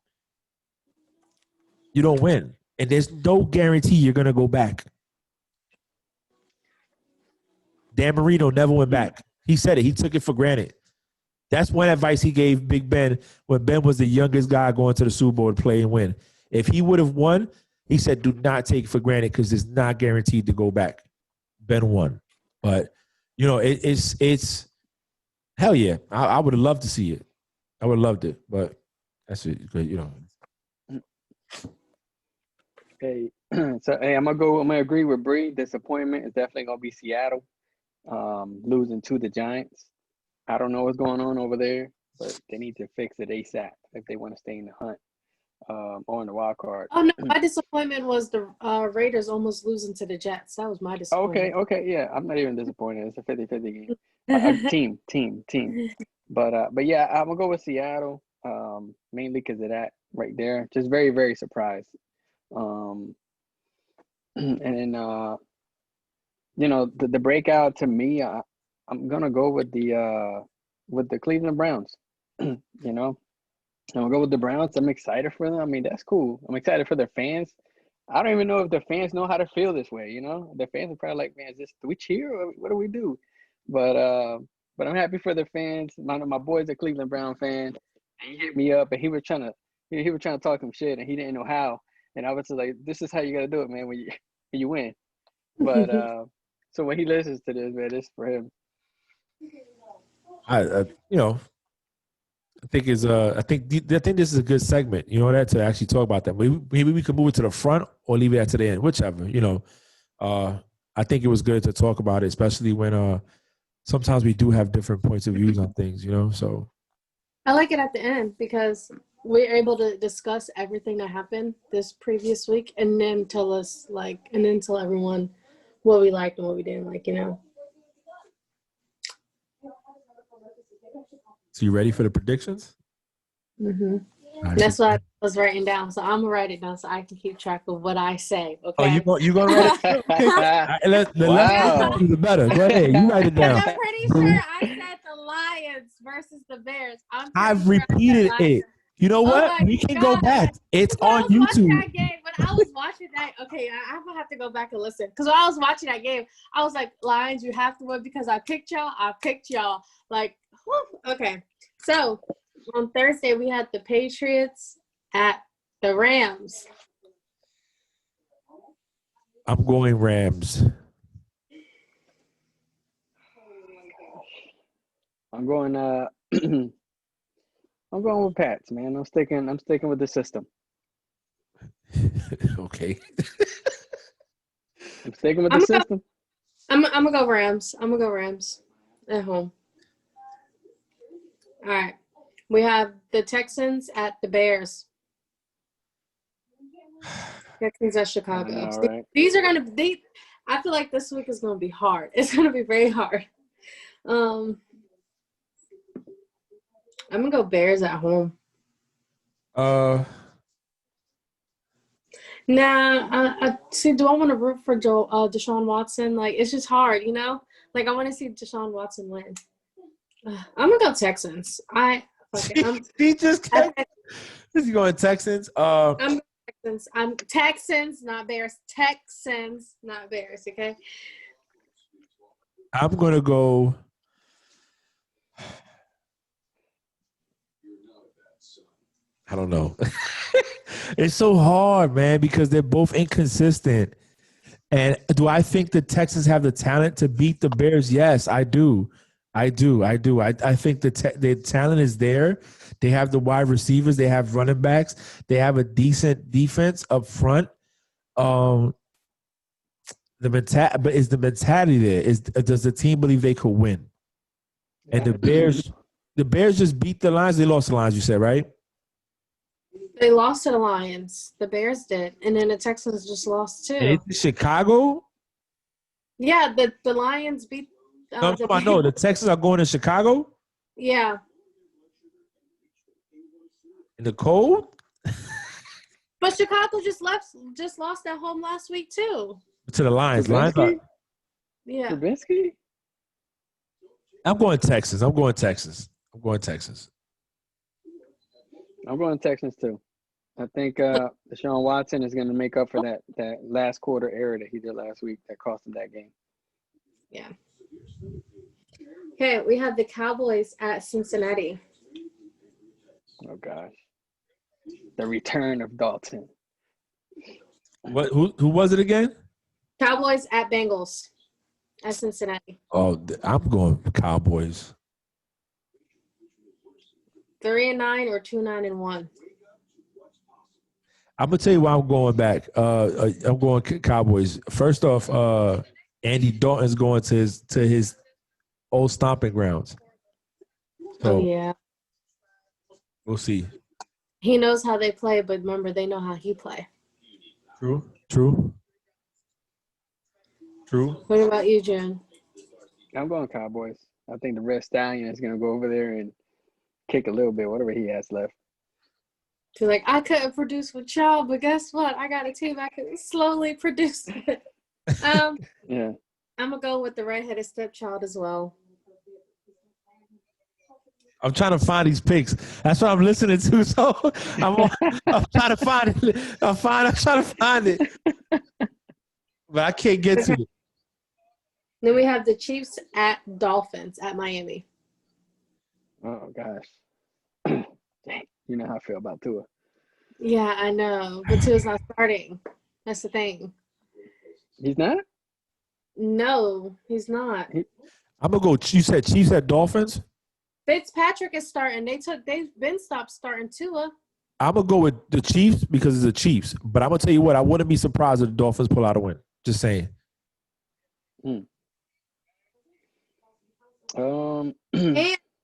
Speaker 1: you don't win. And there's no guarantee you're going to go back. Dan Marino never went back. He said it. He took it for granted. That's one advice he gave Big Ben when Ben was the youngest guy going to the Super Bowl to play and win. If he would have won, he said, do not take it for granted because it's not guaranteed to go back. Ben won. But, you know, it's hell yeah. I would have loved to see it. I would have loved it. But that's it. You know.
Speaker 3: Hey, so, I'm going to agree with Bree. Disappointment is definitely going to be Seattle losing to the Giants. I don't know what's going on over there, but they need to fix it ASAP if they want to stay in the hunt. On the wild card.
Speaker 2: Oh no, my disappointment was the Raiders almost losing to the Jets. That was my disappointment.
Speaker 3: Okay, yeah, I'm not even disappointed. It's a 50-50 game. Team. But yeah, I'm gonna go with Seattle. mainly because of that right there. Just very, very surprised. And then, the breakout to me, I'm gonna go with the Cleveland Browns. I'm gonna go with the Browns. I'm excited for them. I mean, that's cool. I'm excited for their fans. I don't even know if the fans know how to feel this way. The fans are probably like, man, do we cheer or what do we do? But I'm happy for the fans. My boy's a Cleveland Brown fan, and he hit me up, and he was trying to talk him shit, and he didn't know how. And I was just like, this is how you gotta do it, man, when you win. But so when he listens to this, man, this is for him.
Speaker 1: I think this is a good segment, to actually talk about that. Maybe we could move it to the front or leave it to the end, whichever. I think it was good to talk about it, especially when sometimes we do have different points of views on things, So
Speaker 2: I like it at the end because we're able to discuss everything that happened this previous week, and then tell everyone what we liked and what we didn't like.
Speaker 1: So you ready for the predictions?
Speaker 2: Mm-hmm. That's what I was writing down. So I'm gonna write it down so I can keep track of what I say. Okay.
Speaker 1: Oh, you gonna write it? Okay. The less the better. Go ahead. You write it down.
Speaker 2: I'm pretty sure I said the Lions versus the Bears.
Speaker 1: I've repeated it. You know what? We can go back. It's on YouTube.
Speaker 2: When I was watching that, okay, I'm gonna have to go back and listen. Because when I was watching that game, I was like, Lions, you have to win because I picked y'all. Like, whew. Okay. So on Thursday we had the Patriots at the Rams.
Speaker 1: I'm going Rams.
Speaker 3: I'm going I'm going with Pats, man. I'm sticking with the system.
Speaker 1: Okay.
Speaker 3: I'm sticking with the system.
Speaker 2: I'm gonna go Rams. I'm gonna go Rams at home. All right. We have the Texans at the Bears. Texans at Chicago.
Speaker 3: I know, right?
Speaker 2: These are gonna be. I feel like this week is gonna be hard. It's gonna be very hard. I'm gonna go Bears at home. See, do I want to root for Deshaun Watson? Like, it's just hard, Like, I want to see Deshaun Watson win. I'm gonna go Texans.
Speaker 1: He just kept. Is he going Texans?
Speaker 2: I'm Texans. I'm Texans, not Bears. Texans, not Bears. Okay.
Speaker 1: I'm gonna go. I don't know. It's so hard, man, because they're both inconsistent. And do I think the Texans have the talent to beat the Bears? Yes, I do. I think the talent is there. They have the wide receivers. They have running backs. They have a decent defense up front. But is the mentality there? Does the team believe they could win? And the Bears just beat the Lions. They lost the Lions, you said, right?
Speaker 2: They lost to the Lions. The Bears did. And then the Texans just lost too.
Speaker 1: And it's Chicago?
Speaker 2: Yeah, the Lions beat
Speaker 1: the Texans are going to Chicago?
Speaker 2: Yeah.
Speaker 1: In the cold?
Speaker 2: But Chicago just lost at home last week too.
Speaker 1: To the Lions.
Speaker 2: Yeah.
Speaker 3: Trubisky?
Speaker 1: I'm going Texans.
Speaker 3: I'm going Texans too. I think Deshaun Watson is going to make up for that last quarter error that he did last week that cost him that game.
Speaker 2: Yeah. Okay, we have the Cowboys at Cincinnati.
Speaker 3: Oh gosh, the return of Dalton.
Speaker 1: What? Who was it again?
Speaker 2: Cowboys at Bengals at Cincinnati.
Speaker 1: Oh, I'm going Cowboys.
Speaker 2: 3-9 or 2-9-1.
Speaker 1: I'm gonna tell you why I'm going back. I'm going Cowboys. First off, Andy Dalton's going to his old stomping grounds. So,
Speaker 2: yeah.
Speaker 1: We'll see.
Speaker 2: He knows how they play, but remember, they know how he play.
Speaker 1: True.
Speaker 2: What about you, June?
Speaker 3: I'm going Cowboys. I think the Red Stallion is going to go over there and kick a little bit, whatever he has left.
Speaker 2: She's like, I couldn't produce with y'all, but guess what? I got a team I can slowly produce it.
Speaker 3: Yeah.
Speaker 2: I'm going to go with the redheaded stepchild as well.
Speaker 1: I'm trying to find these picks. That's what I'm listening to. So I'm trying to find it. I'm trying to find it. But I can't get to it.
Speaker 2: Then we have the Chiefs at Dolphins at Miami.
Speaker 3: Oh, gosh. Dang. You know how I feel about Tua.
Speaker 2: Yeah, I know. But Tua's not starting. That's the thing.
Speaker 3: He's not?
Speaker 2: No, he's not.
Speaker 1: I'm going to go. You said Chiefs at Dolphins?
Speaker 2: Fitzpatrick is starting. They've been stopped starting Tua.
Speaker 1: I'm going to go with the Chiefs because it's the Chiefs. But I'm going to tell you what, I wouldn't be surprised if the Dolphins pull out a win. Just saying.
Speaker 2: And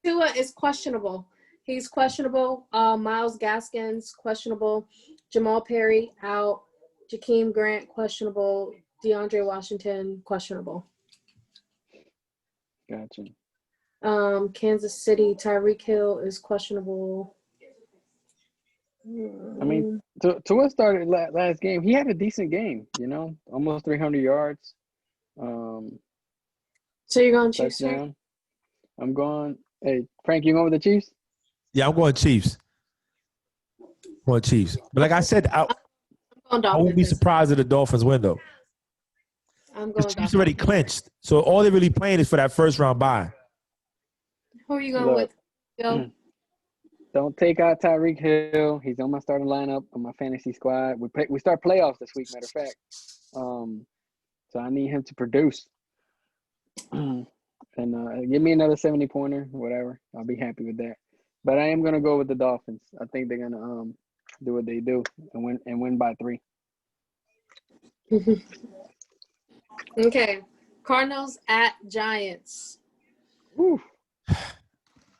Speaker 2: Tua is questionable. He's questionable. Myles Gaskins, questionable. Jamal Perry, out. Jakeem Grant, questionable. DeAndre Washington, questionable.
Speaker 3: Gotcha.
Speaker 2: Kansas City, Tyreek Hill is questionable.
Speaker 3: I mean, Tua started last game. He had a decent game, almost 300 yards.
Speaker 2: So you're going Chiefs?
Speaker 3: Touchdown. I'm going. Hey, Frank, you going with the Chiefs?
Speaker 1: Yeah, I'm going Chiefs. But like I said, I won't be surprised if the Dolphins win, though.
Speaker 2: I'm going
Speaker 1: the Chiefs already clinched. So all they're really playing is for that first round bye.
Speaker 2: Who are you going with? Go.
Speaker 3: Don't take out Tyreek Hill. He's on my starting lineup on my fantasy squad. We start playoffs this week, matter of fact. So I need him to produce. And give me another 70-pointer, whatever. I'll be happy with that. But I am gonna go with the Dolphins. I think they're gonna do what they do and win by 3.
Speaker 2: Okay, Cardinals at Giants.
Speaker 3: Oof.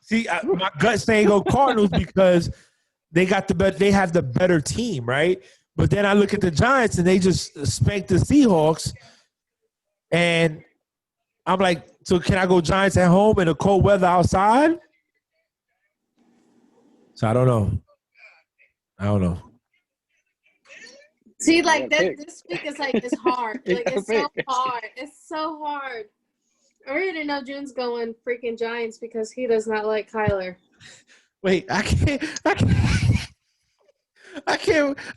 Speaker 1: See, my gut saying go Cardinals because they have the better team, right? But then I look at the Giants and they just spanked the Seahawks, and I'm like, so can I go Giants at home in the cold weather outside? So I don't know.
Speaker 2: See, like this week is like it's hard. Like it's so hard. It's so hard. I already know June's going freaking Giants because he does not like Kyler.
Speaker 1: Wait, I can't.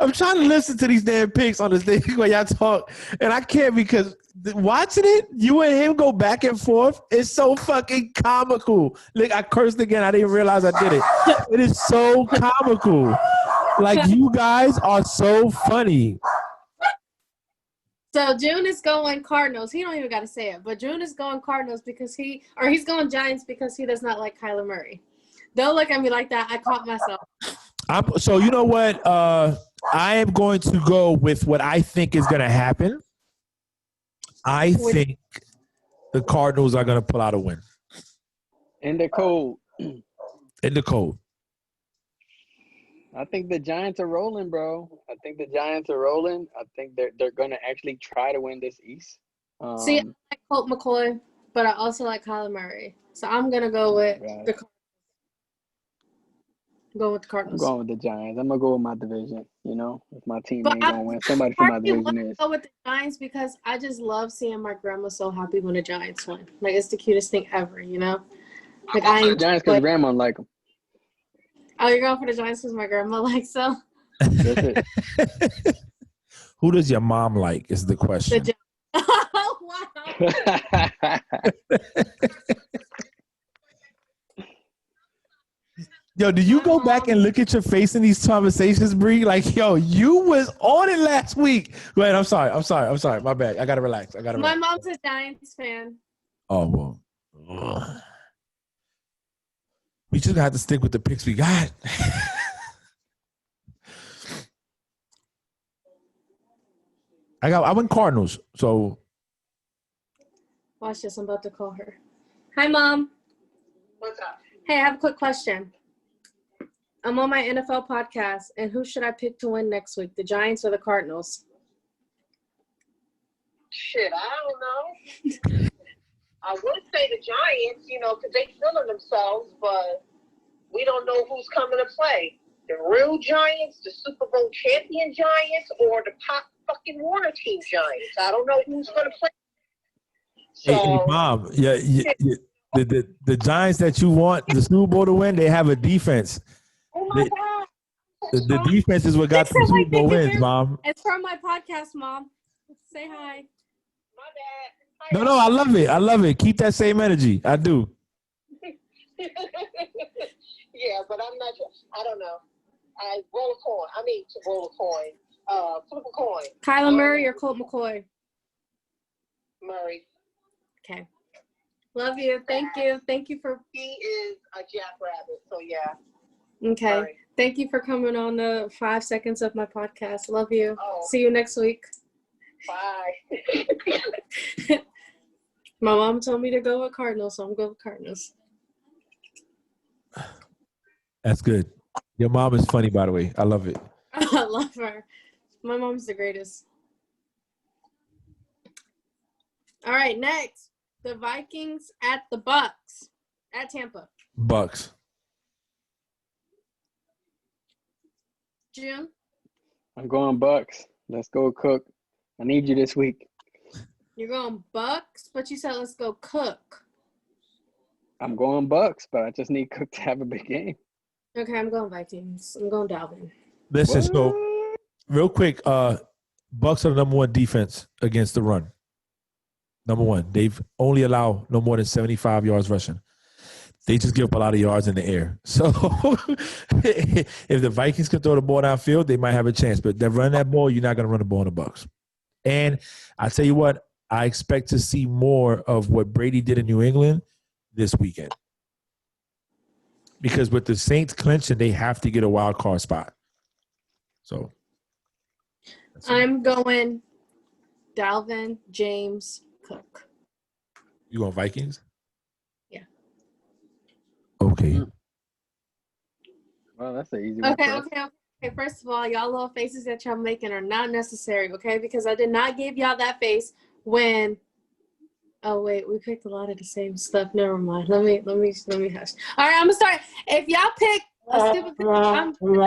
Speaker 1: I'm trying to listen to these damn picks on this thing when y'all talk, and I can't because watching it, you and him go back and forth. It's so fucking comical. Like I cursed again. I didn't realize I did it. It is so comical. Like you guys are so funny.
Speaker 2: So June is going Cardinals. He don't even got to say it, but June is going Cardinals because he's going Giants because he does not like Kyler Murray. Don't look at me like that. I caught myself.
Speaker 1: So you know what? I am going to go with what I think is going to happen. I think the Cardinals are going to pull out a win.
Speaker 3: In the cold. I think the Giants are rolling, bro. I think the Giants are rolling. I think they're going to actually try to win this East.
Speaker 2: See, I like Colt McCoy, but I also like Kyler Murray. So I'm going to go with the Cardinals.
Speaker 3: I'm going with the Giants. I'm going to go with my division, If my team ain't going to win, somebody from my division is.
Speaker 2: I go with the Giants because I just love seeing my grandma so happy when the Giants win. Like, it's the cutest thing ever, Like,
Speaker 3: I the Giants because grandma like them.
Speaker 2: Oh, you're going for the Giants because my grandma likes them?
Speaker 3: That's it.
Speaker 1: Who does your mom like is the question.
Speaker 2: Oh, wow.
Speaker 1: Yo, did you go back and look at your face in these conversations, Bree? Like, yo, you was on it last week. Go ahead. I'm sorry. My bad. I got to relax.
Speaker 2: My mom's a Giants fan.
Speaker 1: Oh, well. Ugh. We just got to stick with the picks we got. I went Cardinals, so.
Speaker 2: Watch this. I'm about to call her. Hi, Mom.
Speaker 4: What's up?
Speaker 2: Hey, I have a quick question. I'm on my NFL podcast, and who should I pick to win next week, the Giants or the Cardinals?
Speaker 4: Shit, I don't know. I would say the Giants, because they feeling themselves, but we don't know who's coming to play. The real Giants, the Super Bowl champion Giants, or the pop fucking Warner team Giants. I don't know who's going to play. So,
Speaker 1: hey, Mom, the Giants that you want the Super Bowl to win, they have a defense.
Speaker 4: oh my God.
Speaker 1: The defense is what got the Super Bowl wins, Mom.
Speaker 2: It's from my podcast, Mom. Say hi.
Speaker 4: My bad.
Speaker 1: No, I love it. I love it. Keep that same energy. I do.
Speaker 4: Yeah, but I'm not sure. I don't know. I roll a coin. I mean, to roll a coin. Flip a coin.
Speaker 2: Kyler Murray or Colt McCoy?
Speaker 4: Murray.
Speaker 2: Okay. Love you. Thank you. Thank you for.
Speaker 4: He is a jackrabbit. So yeah.
Speaker 2: Okay.
Speaker 4: Murray.
Speaker 2: Thank you for coming on the 5 seconds of my podcast. Love you.
Speaker 4: Oh.
Speaker 2: See you next week.
Speaker 4: Bye.
Speaker 2: My mom told me to go with Cardinals, so I'm going with Cardinals.
Speaker 1: That's good. Your mom is funny, by the way. I love it.
Speaker 2: I love her. My mom's the greatest. All right, next. The Vikings at the Bucs at Tampa.
Speaker 1: Bucs.
Speaker 2: June?
Speaker 3: I'm going Bucks. Let's go, Cook. I need you this week.
Speaker 2: You're going Bucs, but you said let's go Cook.
Speaker 3: I'm going Bucks, but I just need Cook to have a big game.
Speaker 2: Okay, I'm going Vikings. I'm going Dalvin.
Speaker 1: Listen, so real quick, Bucs are the number one defense against the run. Number one. They've only allowed no more than 75 yards rushing. They just give up a lot of yards in the air. So if the Vikings can throw the ball downfield, they might have a chance. But they're running that ball, you're not going to run the ball in the Bucs. And I tell you what, I expect to see more of what Brady did in New England this weekend. Because with the Saints clinching, they have to get a wild card spot. So
Speaker 2: I'm going Dalvin, James, Cook.
Speaker 1: You going Vikings?
Speaker 2: Yeah.
Speaker 1: Okay.
Speaker 3: Well, that's an easy one.
Speaker 2: Okay. First of all, y'all little faces that y'all making are not necessary, okay? Because I did not give y'all that face when. Oh wait, we picked a lot of the same stuff. Never mind. Let me hush. All right, I'm gonna start. If y'all pick a stupid pick, I'll call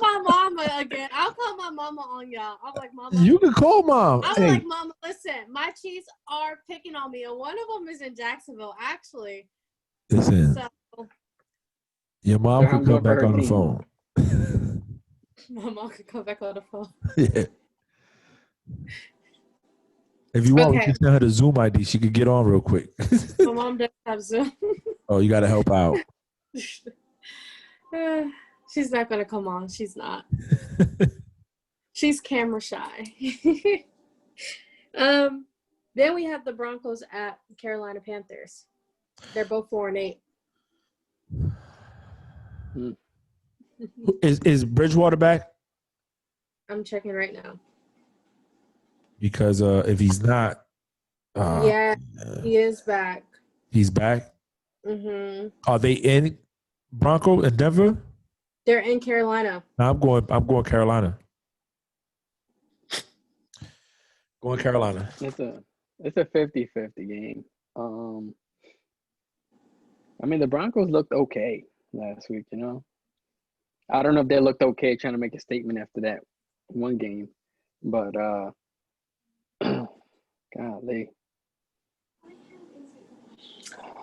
Speaker 2: my mama again. I'll call my mama on y'all. I'm like, Mama.
Speaker 1: You can call Mom.
Speaker 2: I'm like, Mama, listen, my Chiefs are picking on me, and one of them is in Jacksonville, actually.
Speaker 1: Listen.
Speaker 2: So,
Speaker 1: Your mom could come back on the phone.
Speaker 2: my mom could come back on the phone.
Speaker 1: Yeah. If you want, we can send her the Zoom ID. She could get on real quick.
Speaker 2: My mom doesn't have Zoom.
Speaker 1: Oh, you got to help out.
Speaker 2: She's not going to come on. She's not. She's camera shy. Then we have the Broncos at Carolina Panthers. They're both 4-8.
Speaker 1: Is Bridgewater back?
Speaker 2: I'm checking right now.
Speaker 1: Because if he's not,
Speaker 2: yeah, he is back.
Speaker 1: He's back.
Speaker 2: Mm-hmm.
Speaker 1: Are they in Bronco in Denver?
Speaker 2: They're in Carolina.
Speaker 1: No, I'm going Carolina. Going Carolina.
Speaker 3: It's a 50-50 game. I mean, the Broncos looked okay last week, you know. I don't know if they looked okay trying to make a statement after that one game, but golly.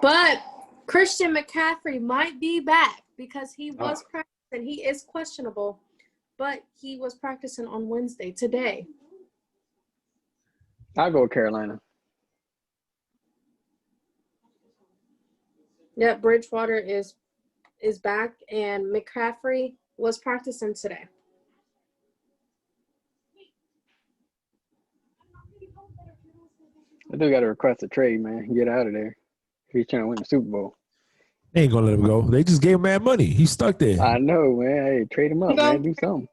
Speaker 2: But Christian McCaffrey might be back because he was practicing. He is questionable, but he was practicing on Wednesday, today.
Speaker 3: I'll go Carolina.
Speaker 2: Yeah, Bridgewater is back, and McCaffrey was practicing today.
Speaker 3: I do got to request a trade, man. Get out of there. He's trying to win the Super Bowl.
Speaker 1: They ain't gonna let him go. They just gave him mad money. He's stuck there.
Speaker 3: I know, man. Hey, trade him up, man. Do something.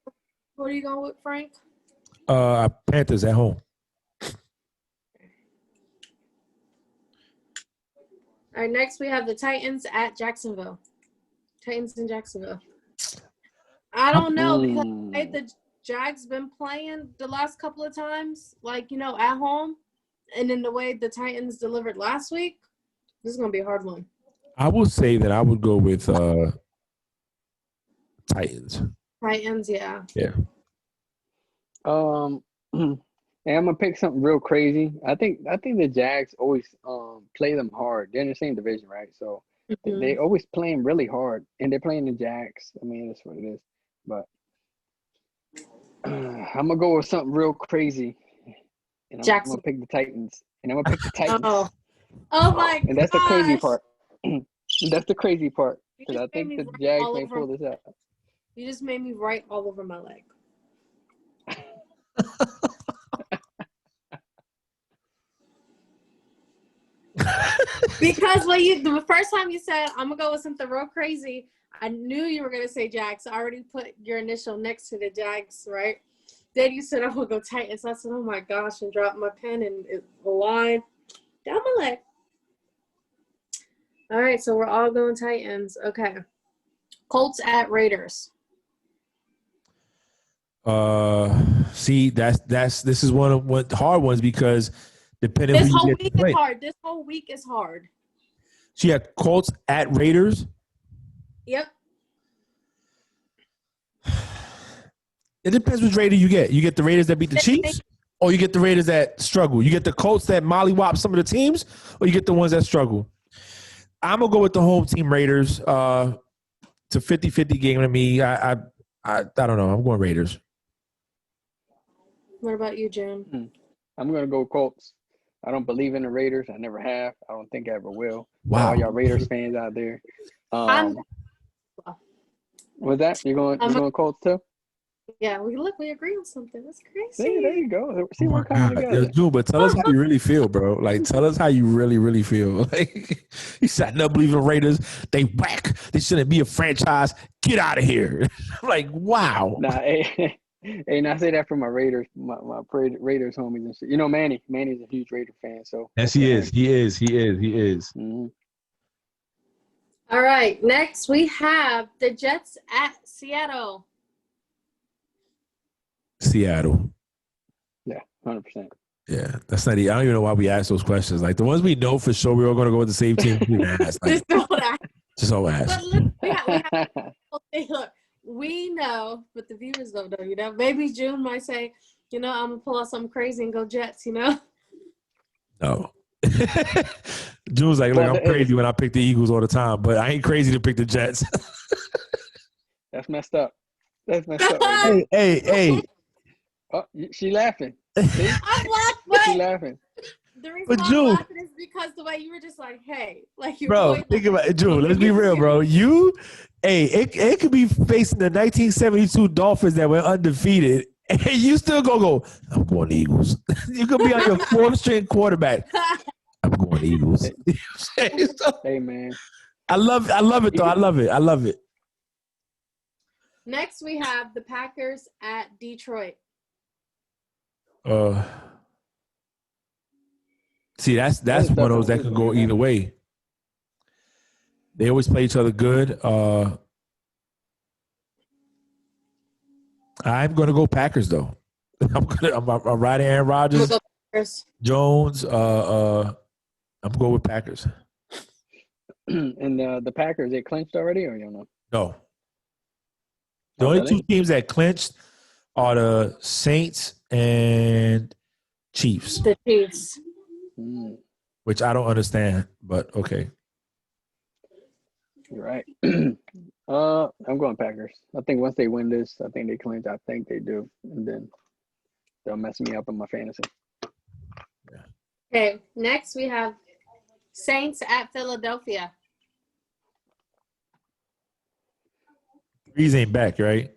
Speaker 2: What are you going with, Frank?
Speaker 1: Panthers at home.
Speaker 2: All right, next we have the Titans at Jacksonville. Titans in Jacksonville. I don't know because the way the Jags been playing the last couple of times, like, you know, at home, and then the way the Titans delivered last week, this is going to be a hard one.
Speaker 1: I would say that I would go with Titans.
Speaker 2: Titans, yeah.
Speaker 1: Yeah.
Speaker 3: And I'm gonna pick something real crazy. I think the Jags always play them hard. They're in the same division, right? So they always play them really hard, and they're playing the Jags. I mean, that's what it is. But I'm gonna go with something real crazy, and I'm gonna pick the Titans. And I'm gonna pick the Titans.
Speaker 2: Oh my god!
Speaker 3: And that's the crazy part. That's the crazy part because I think the Jags may pull this out.
Speaker 2: You just made me right all over my leg. Because the first time you said I'm gonna go with something real crazy, I knew you were gonna say Jags. So I already put your initial next to the Jags, right? Then you said I'm gonna go Titans. I said, oh my gosh, and dropped my pen and the line down my leg. All right, so we're all going Titans. Okay. Colts at Raiders.
Speaker 1: See, this is one of the hard ones because depending
Speaker 2: this
Speaker 1: who
Speaker 2: whole
Speaker 1: you get
Speaker 2: week
Speaker 1: to play.
Speaker 2: is hard. This whole week is hard.
Speaker 1: So you have Colts at Raiders.
Speaker 2: Yep.
Speaker 1: It depends which Raider you get. You get the Raiders that beat the Chiefs, or you get the Raiders that struggle. You get the Colts that mollywop some of the teams, or you get the ones that struggle. I'm gonna go with the home team Raiders. It's a 50-50 game to me. I don't know. I'm going Raiders.
Speaker 2: What about you, Jim?
Speaker 3: I'm gonna go Colts. I don't believe in the Raiders. I never have. I don't think I ever will.
Speaker 1: Wow.
Speaker 3: All y'all Raiders fans out there. What's that? You're going Colts too?
Speaker 2: Yeah, we agree on something. That's crazy.
Speaker 3: See, there you go. See,
Speaker 1: oh
Speaker 3: we're coming together.
Speaker 1: Dude, but tell us how you really feel, bro. Like, tell us how you really, really feel. Like, he said, "No, believe in Raiders. They whack. They shouldn't be a franchise. Get out of here." I'm like, wow.
Speaker 3: Nah, hey, and I say that for my Raiders, my Raiders homies and shit. You know, Manny's a huge Raider fan. So
Speaker 1: yes, he is. He is.
Speaker 3: Mm-hmm.
Speaker 2: All right, next we have the Jets at Seattle.
Speaker 1: Seattle.
Speaker 3: Yeah, 100%.
Speaker 1: Yeah, that's not. I don't even know why we ask those questions. Like the ones we know for sure, we're all going to go with the same team. Like, just don't ask.
Speaker 2: Look, we know, but the viewers don't know. You know, maybe June might say, I'm gonna pull out something crazy and go Jets. No.
Speaker 1: June's like, look, I'm crazy when I pick the Eagles all the time, but I ain't crazy to pick the Jets.
Speaker 3: That's messed up. Right
Speaker 1: hey.
Speaker 3: Oh, she laughing.
Speaker 2: See? I'm laughing.
Speaker 3: She laughing.
Speaker 2: The reason why I'm laughing is because the way you were just like, hey, like you.
Speaker 1: Bro, think about it, June. Let's be real, bro. It could be facing the 1972 Dolphins that were undefeated, and you still go. I'm going Eagles. You could be on your fourth string quarterback. I'm going Eagles.
Speaker 3: Hey man,
Speaker 1: I love it though. I love it.
Speaker 2: Next, we have the Packers at Detroit.
Speaker 1: See, that's one of those that can go either way. They always play each other good. I'm going to go Packers though. I'm riding Aaron Rodgers, Jones. I'm going with Packers.
Speaker 3: And the Packers, they clinched already, or you don't know?
Speaker 1: No. The only two teams that clinched are the Saints and Chiefs.
Speaker 2: The Chiefs.
Speaker 1: Which I don't understand, but okay.
Speaker 3: You're right. I'm going Packers. I think once they win this, I think they clinch. I think they do. And then they'll mess me up in my fantasy.
Speaker 2: Yeah. Okay, next we have Saints at Philadelphia.
Speaker 1: Brees ain't back, right?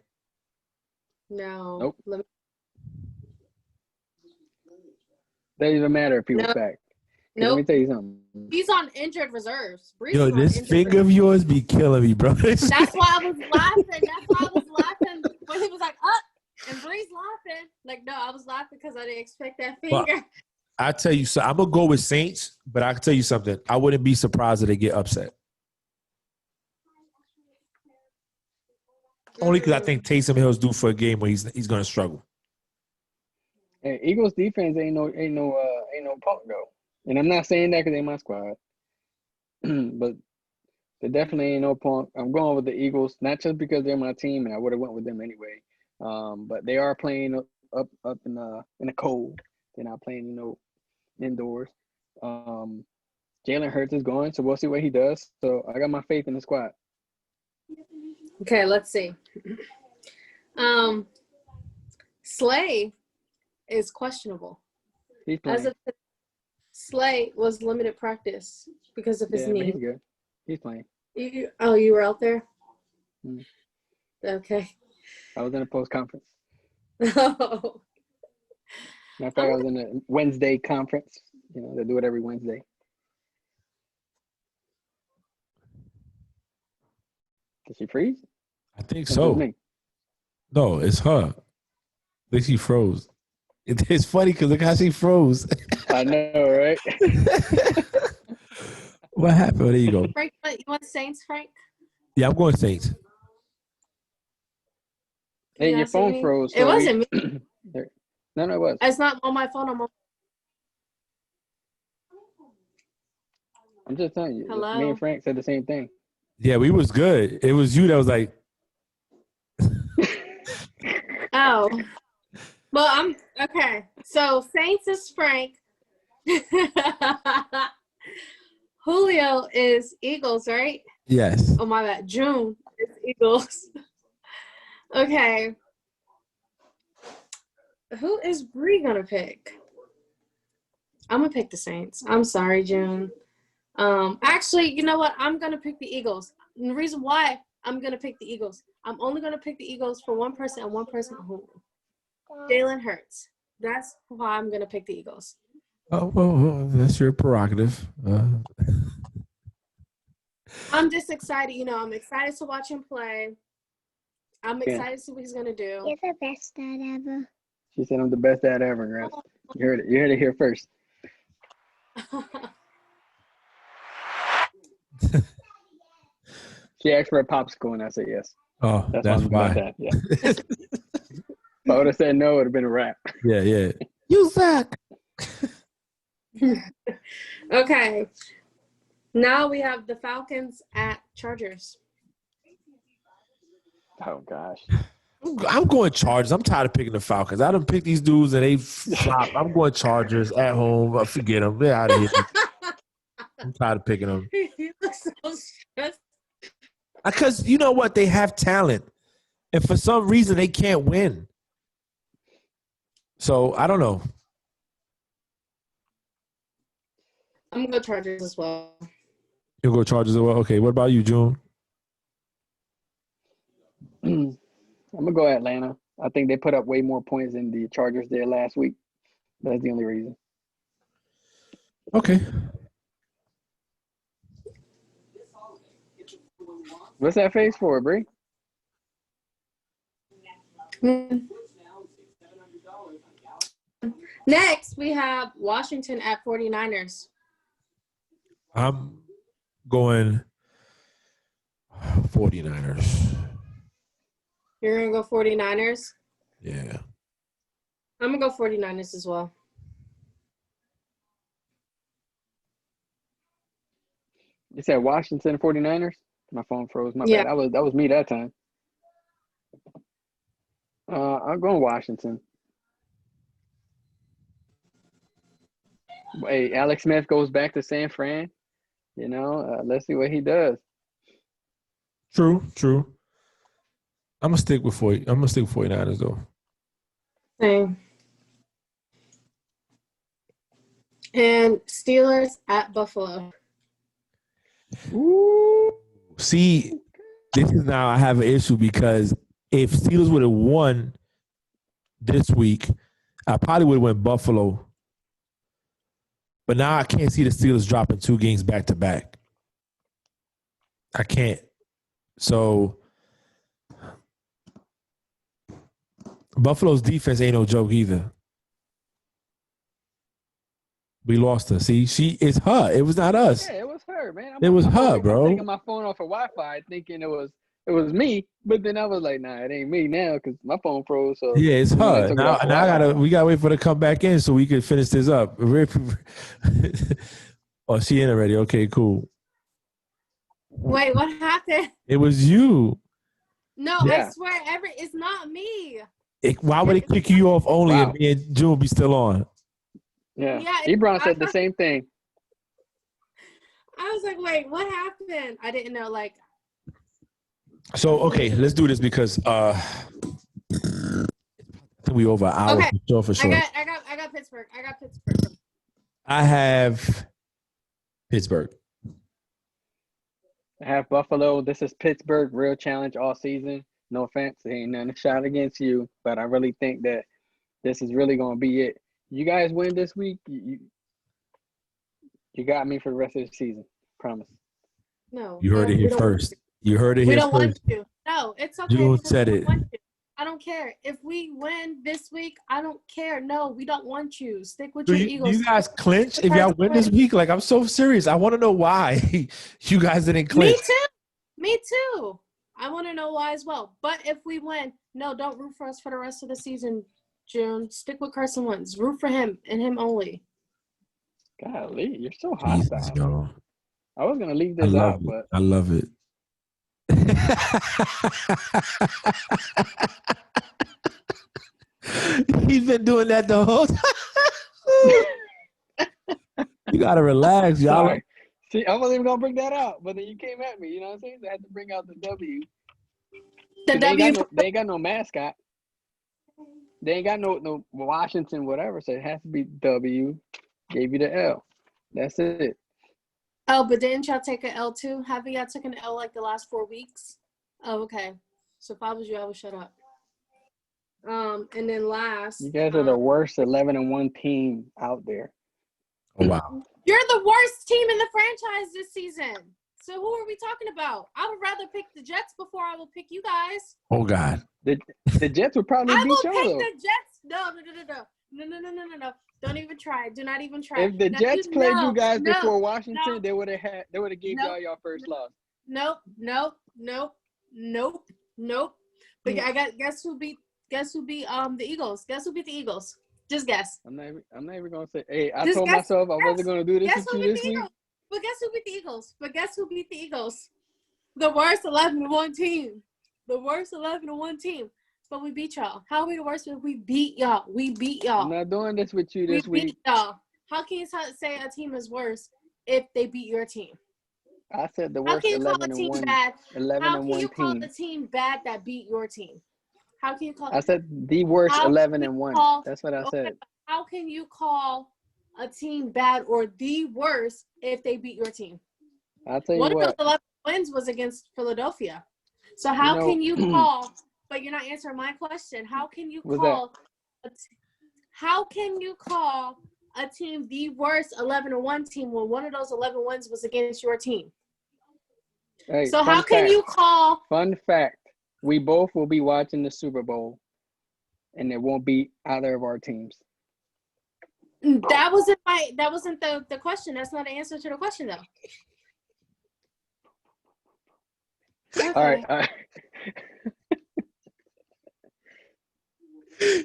Speaker 2: No.
Speaker 3: Nope. Doesn't even matter if he was back.
Speaker 2: Nope.
Speaker 3: Let me tell you something.
Speaker 2: He's on injured reserves. Brees
Speaker 1: Yo, this finger of yours be killing me, bro.
Speaker 2: That's why I was laughing. When he was like, and Brees laughing. Like, no, I was laughing because I didn't expect that finger.
Speaker 1: Well, I tell you, so I'm going to go with Saints, but I can tell you something. I wouldn't be surprised if they get upset. Only because I think Taysom Hill's due for a game where he's going to struggle.
Speaker 3: Hey, Eagles defense ain't no punk though. And I'm not saying that because they my squad. But There definitely ain't no point. I'm going with the Eagles, not just because they're my team, and I would have went with them anyway. But they are playing up in the cold. They're not playing, indoors. Jalen Hurts is going, so we'll see what he does. So I got my faith in the squad.
Speaker 2: Okay, let's see. Slay is questionable.
Speaker 3: He's playing.
Speaker 2: As of Slay was limited practice because of his knee.
Speaker 3: He's good. He's playing.
Speaker 2: You were out there?
Speaker 3: Mm.
Speaker 2: Okay.
Speaker 3: I was in a post conference.
Speaker 2: Oh.
Speaker 3: Matter of fact, I was in a Wednesday conference. They do it every Wednesday. Did she freeze?
Speaker 1: I think so. No, it's her. I think she froze. It's funny because look how she froze.
Speaker 3: I know, right?
Speaker 1: What happened? There you go.
Speaker 2: Frank, you want Saints, Frank?
Speaker 1: Yeah, I'm going Saints.
Speaker 3: Hey, your phone froze.
Speaker 2: It wasn't me.
Speaker 3: No, it was.
Speaker 2: It's not on my phone.
Speaker 3: I'm just telling you.
Speaker 2: Hello?
Speaker 3: Me and Frank said the same thing.
Speaker 1: Yeah, we was good. It was you that was like.
Speaker 2: Oh. Well, I'm okay. So Saints is Frank. Julio is Eagles, right?
Speaker 1: Yes.
Speaker 2: Oh my bad. June is Eagles. Okay. Who is Bree gonna pick? I'm gonna pick the Saints. I'm sorry, June. Actually, you know what? I'm gonna pick the Eagles. And the reason why I'm gonna pick the Eagles, I'm only gonna pick the Eagles for one person and one person only. Jalen Hurts. That's why I'm gonna pick the Eagles.
Speaker 1: Oh, well, that's your prerogative.
Speaker 2: I'm just excited. I'm excited to watch him play. I'm excited to see what he's gonna do.
Speaker 5: You're the best dad ever.
Speaker 3: She said I'm the best dad ever, Grace. You heard it. You heard it here first. She asked for a popsicle, and I said yes.
Speaker 1: Oh, that's why.
Speaker 3: That. Yeah. If I would have said no, it would have been a wrap.
Speaker 1: Yeah. You suck.
Speaker 2: Okay. Now we have the Falcons at Chargers.
Speaker 3: Oh, gosh.
Speaker 1: I'm going Chargers. I'm tired of picking the Falcons. I done pick these dudes and they flop. I'm going Chargers at home. Forget them. They're out of here. I'm tired of picking them.
Speaker 2: You look so stressed.
Speaker 1: Because you know what? They have talent. And for some reason, they can't win. So, I don't know.
Speaker 2: I'm going to go Chargers as well.
Speaker 1: You'll go Chargers as well? Okay. What about you, June?
Speaker 3: I'm going to go Atlanta. I think they put up way more points than the Chargers did last week. That's the only reason.
Speaker 1: Okay.
Speaker 3: What's that face for, Bree?
Speaker 2: Next, we have Washington at 49ers.
Speaker 1: I'm going 49ers.
Speaker 2: You're going to go 49ers?
Speaker 1: Yeah.
Speaker 2: I'm going to go 49ers as well.
Speaker 3: You said Washington 49ers? My phone froze. My
Speaker 2: Yeah.
Speaker 3: bad. That was me that time. I'm going Washington. Hey, Alex Smith goes back to San Fran. Let's see what he does.
Speaker 1: True. I'm gonna stick with 49ers though.
Speaker 2: Same. And Steelers at Buffalo.
Speaker 1: Ooh. See, this is now I have an issue because if Steelers would have won this week, I probably would have went Buffalo. But now I can't see the Steelers dropping 2 games back to back. I can't. So Buffalo's defense ain't no joke either. We lost her. See, it's her. It was not us.
Speaker 3: Yeah, it was her, man.
Speaker 1: It was her, bro.
Speaker 3: I'm taking my phone off of Wi-Fi, thinking it was me, but then I was like, nah, it ain't me now because my phone froze. So
Speaker 1: yeah, it's her. Now we gotta wait for her to come back in so we can finish this up. Oh, she in already. Okay, cool.
Speaker 2: Wait, what happened?
Speaker 1: It was you.
Speaker 2: No,
Speaker 3: Yeah.
Speaker 2: I swear, it's not me.
Speaker 1: Why would it kick you off only
Speaker 3: Wow.
Speaker 1: and me and June be still on?
Speaker 3: Yeah.
Speaker 2: Yeah,
Speaker 3: Ebron said the same thing.
Speaker 2: I was like, wait, what happened? I didn't know. Like,
Speaker 1: So okay, let's do this because I think we over an hour
Speaker 2: okay,
Speaker 1: for sure.
Speaker 2: I got Pittsburgh.
Speaker 1: I have Pittsburgh.
Speaker 3: I have Buffalo. This is Pittsburgh, real challenge all season. No offense, there ain't nothing shot against you, but I really think that this is really going to be it. You guys win this week, you got me for the rest of the season. Promise.
Speaker 2: No.
Speaker 1: You heard it here first. You heard it
Speaker 2: we
Speaker 1: here
Speaker 2: don't
Speaker 1: first.
Speaker 2: Want you. No, it's okay.
Speaker 1: June said
Speaker 2: we
Speaker 1: it.
Speaker 2: don't want you. I don't care. If we win this week, I don't care. No, we don't want you. Stick with your Eagles.
Speaker 1: Do you guys clinch if y'all win this week? Like, I'm so serious. I want to know why you guys didn't clinch.
Speaker 2: Me too. I want to know why as well. But if we win, no, don't root for us for the rest of the season, June. Stick with Carson Wentz. Root for him and him only.
Speaker 3: Golly, you're so hostile.
Speaker 1: Jesus, yo.
Speaker 3: I was going to leave this out, but
Speaker 1: I love it. He's been doing that the whole time. You gotta relax, y'all.
Speaker 3: Sorry. See, I wasn't even gonna bring that out, but then you came at me. You know what I'm saying? So I had to bring out the W.
Speaker 2: The W.
Speaker 3: They ain't got no mascot. They ain't got no Washington, whatever. So it has to be W. Gave you the L. That's it.
Speaker 2: Oh, but didn't y'all take an L too? Haven't y'all taken an L like the last 4 weeks? Oh, okay. So if I was you, I would shut up. And then last,
Speaker 3: you guys are the worst 11-1 team out there.
Speaker 1: Oh, wow.
Speaker 2: You're the worst team in the franchise this season. So who are we talking about? I would rather pick the Jets before I will pick you guys.
Speaker 1: Oh, God.
Speaker 3: The Jets would probably
Speaker 2: I
Speaker 3: beat
Speaker 2: will
Speaker 3: y'all,
Speaker 2: pick
Speaker 3: though.
Speaker 2: the Jets. No. Don't even try. Do not even try.
Speaker 3: If the Jets played you guys before Washington, they would have gave y'all your first loss.
Speaker 2: Nope. But I got guess who beat the Eagles? Guess who beat the Eagles? Just guess.
Speaker 3: I'm not even gonna say. Hey, I told myself I wasn't gonna do this with you this week.
Speaker 2: But guess who beat the Eagles? The worst 11-1 team. But we beat y'all. How are we the worst? We beat y'all.
Speaker 3: I'm not doing this with you this week.
Speaker 2: We beat y'all. How can you say a team is worse if they beat your team?
Speaker 3: I said the worst 11-1.
Speaker 2: How can you call the team bad that beat your team? How can you call?
Speaker 3: I said the worst 11-1. That's what I said.
Speaker 2: How can you call a team bad or the worst if they beat your team?
Speaker 3: I'll tell you what.
Speaker 2: One of those 11 wins was against Philadelphia. So how can you call? But you're not answering my question. How can you call? How can you call a team the worst 11-1 team when one of those 11 wins was against your team?
Speaker 3: Hey,
Speaker 2: so how can you call?
Speaker 3: Fun fact: we both will be watching the Super Bowl, and it won't be either of our teams.
Speaker 2: That wasn't the question. That's not an answer to the question, though. Okay.
Speaker 3: All right.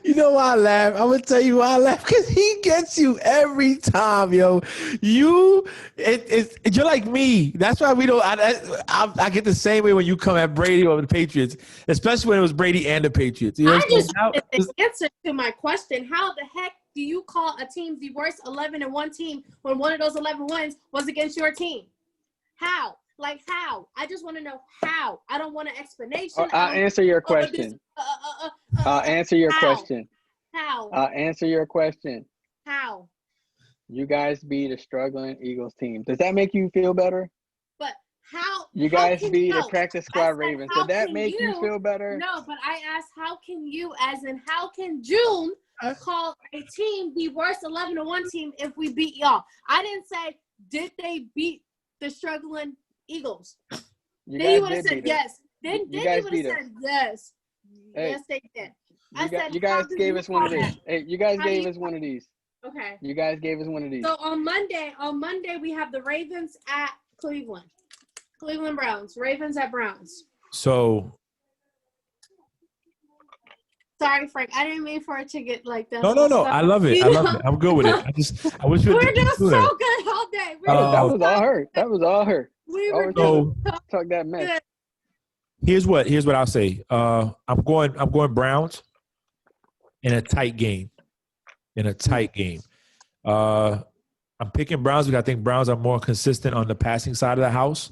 Speaker 1: You know why I laugh? I'm gonna tell you why I laugh, because he gets you every time, yo. You're like me. That's why we don't. I get the same way when you come at Brady or the Patriots, especially when it was Brady and the Patriots. You know
Speaker 2: I just wanted the answer to my question. How the heck do you call a team the worst 11-1 team when one of those 11 wins was against your team? How? Like how? I just want to know how. I don't want an explanation.
Speaker 3: I'll answer your question. I'll answer your question.
Speaker 2: How?
Speaker 3: I'll answer your question.
Speaker 2: How?
Speaker 3: You guys beat a struggling Eagles team. Does that make you feel better?
Speaker 2: But how?
Speaker 3: You guys beat a practice squad Ravens. Does that make you feel better?
Speaker 2: No, but I asked how can you, as in how can June call a team the worst 11-1 team if we beat y'all? I didn't say did they beat the struggling Eagles. Then you would have said yes. Then you would have said yes.
Speaker 3: Hey,
Speaker 2: yes, they did.
Speaker 3: You guys gave us one of these. Hey, you guys gave us one of these.
Speaker 2: Okay.
Speaker 3: You guys gave us one of these.
Speaker 2: So on Monday we have the Ravens at Cleveland. Cleveland Browns. Ravens at Browns.
Speaker 1: So.
Speaker 2: Sorry, Frank. I didn't mean for it to get like that.
Speaker 1: No. I love it. I'm good with it. I wish you.
Speaker 2: We're doing so good all day.
Speaker 3: That was all her.
Speaker 2: We were
Speaker 1: So
Speaker 3: talk that mess.
Speaker 1: here's what I'll say. I'm going Browns in a tight game. I'm picking Browns because I think Browns are more consistent on the passing side of the house,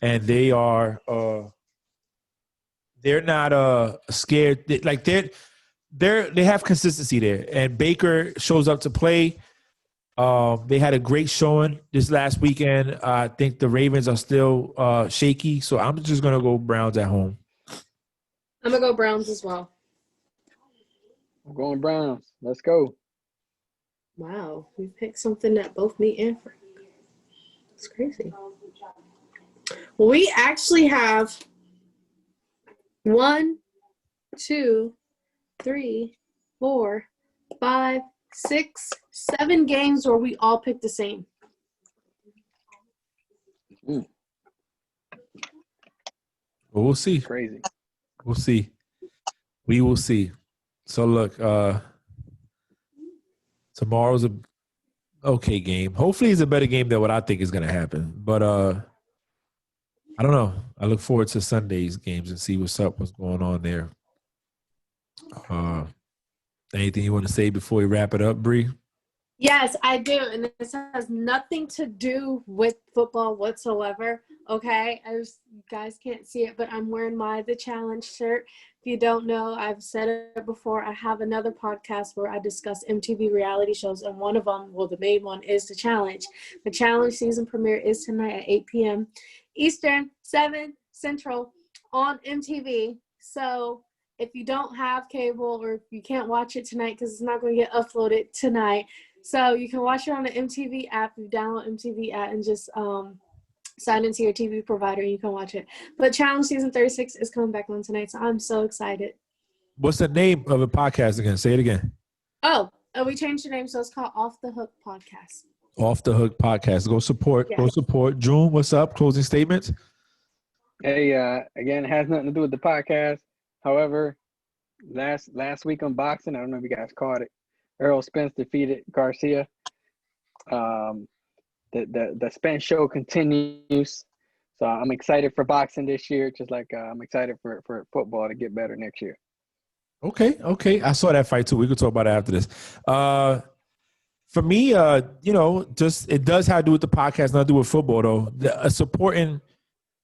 Speaker 1: and they are they're not scared. They have consistency there, and Baker shows up to play. They had a great showing this last weekend. I think the Ravens are still shaky, so I'm just gonna go Browns at home.
Speaker 2: I'm gonna go Browns as well.
Speaker 3: I'm going Browns. Let's go.
Speaker 2: Wow, we picked something that both me and Frank. It's crazy. Well, we actually have 1, 2, 3, 4, 5, 6, 7 games where we all picked the same.
Speaker 1: Well, we'll see.
Speaker 3: Crazy.
Speaker 1: We'll see. We will see. So look, tomorrow's a okay game. Hopefully it's a better game than what I think is gonna happen. But I don't know. I look forward to Sunday's games and see what's going on there. Anything you want to say before we wrap it up, Bree?
Speaker 2: Yes, I do. And this has nothing to do with football whatsoever. Okay. You guys can't see it, but I'm wearing my The Challenge shirt. If you don't know, I've said it before. I have another podcast where I discuss MTV reality shows, and one of them, well, the main one is The Challenge. The Challenge season premiere is tonight at 8 p.m. Eastern, 7 Central on MTV. So if you don't have cable or if you can't watch it tonight because it's not going to get uploaded tonight, so you can watch it on the MTV app. You download MTV app and just sign into your TV provider and you can watch it. But Challenge Season 36 is coming back on tonight, so I'm so excited.
Speaker 1: What's the name of the podcast again? Say it again.
Speaker 2: Oh, we changed the name, so it's called Off the Hook Podcast.
Speaker 1: Off the Hook Podcast. Go support.
Speaker 2: Yeah.
Speaker 1: Go support. June, what's up? Closing statements?
Speaker 3: Hey, again, it has nothing to do with the podcast. However, last week on boxing, I don't know if you guys caught it. Errol Spence defeated Garcia. The Spence show continues. So I'm excited for boxing this year, just like I'm excited for football to get better next year.
Speaker 1: Okay. I saw that fight too. We could talk about it after this. For me, just it does have to do with the podcast, not to do with football though. Supporting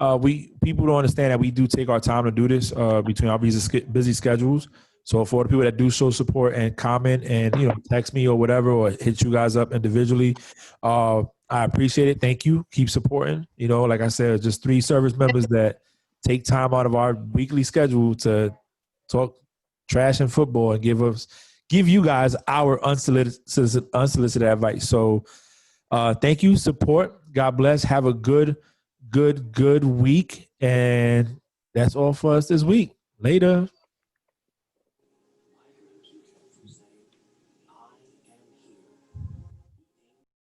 Speaker 1: people don't understand that we do take our time to do this between our busy schedules. So for the people that do show support and comment and text me or whatever or hit you guys up individually, I appreciate it. Thank you. Keep supporting. Like I said, just 3 service members that take time out of our weekly schedule to talk trash and football and give you guys our unsolicited advice. So thank you. Support. God bless. Have a good week. And that's all for us this week. Later.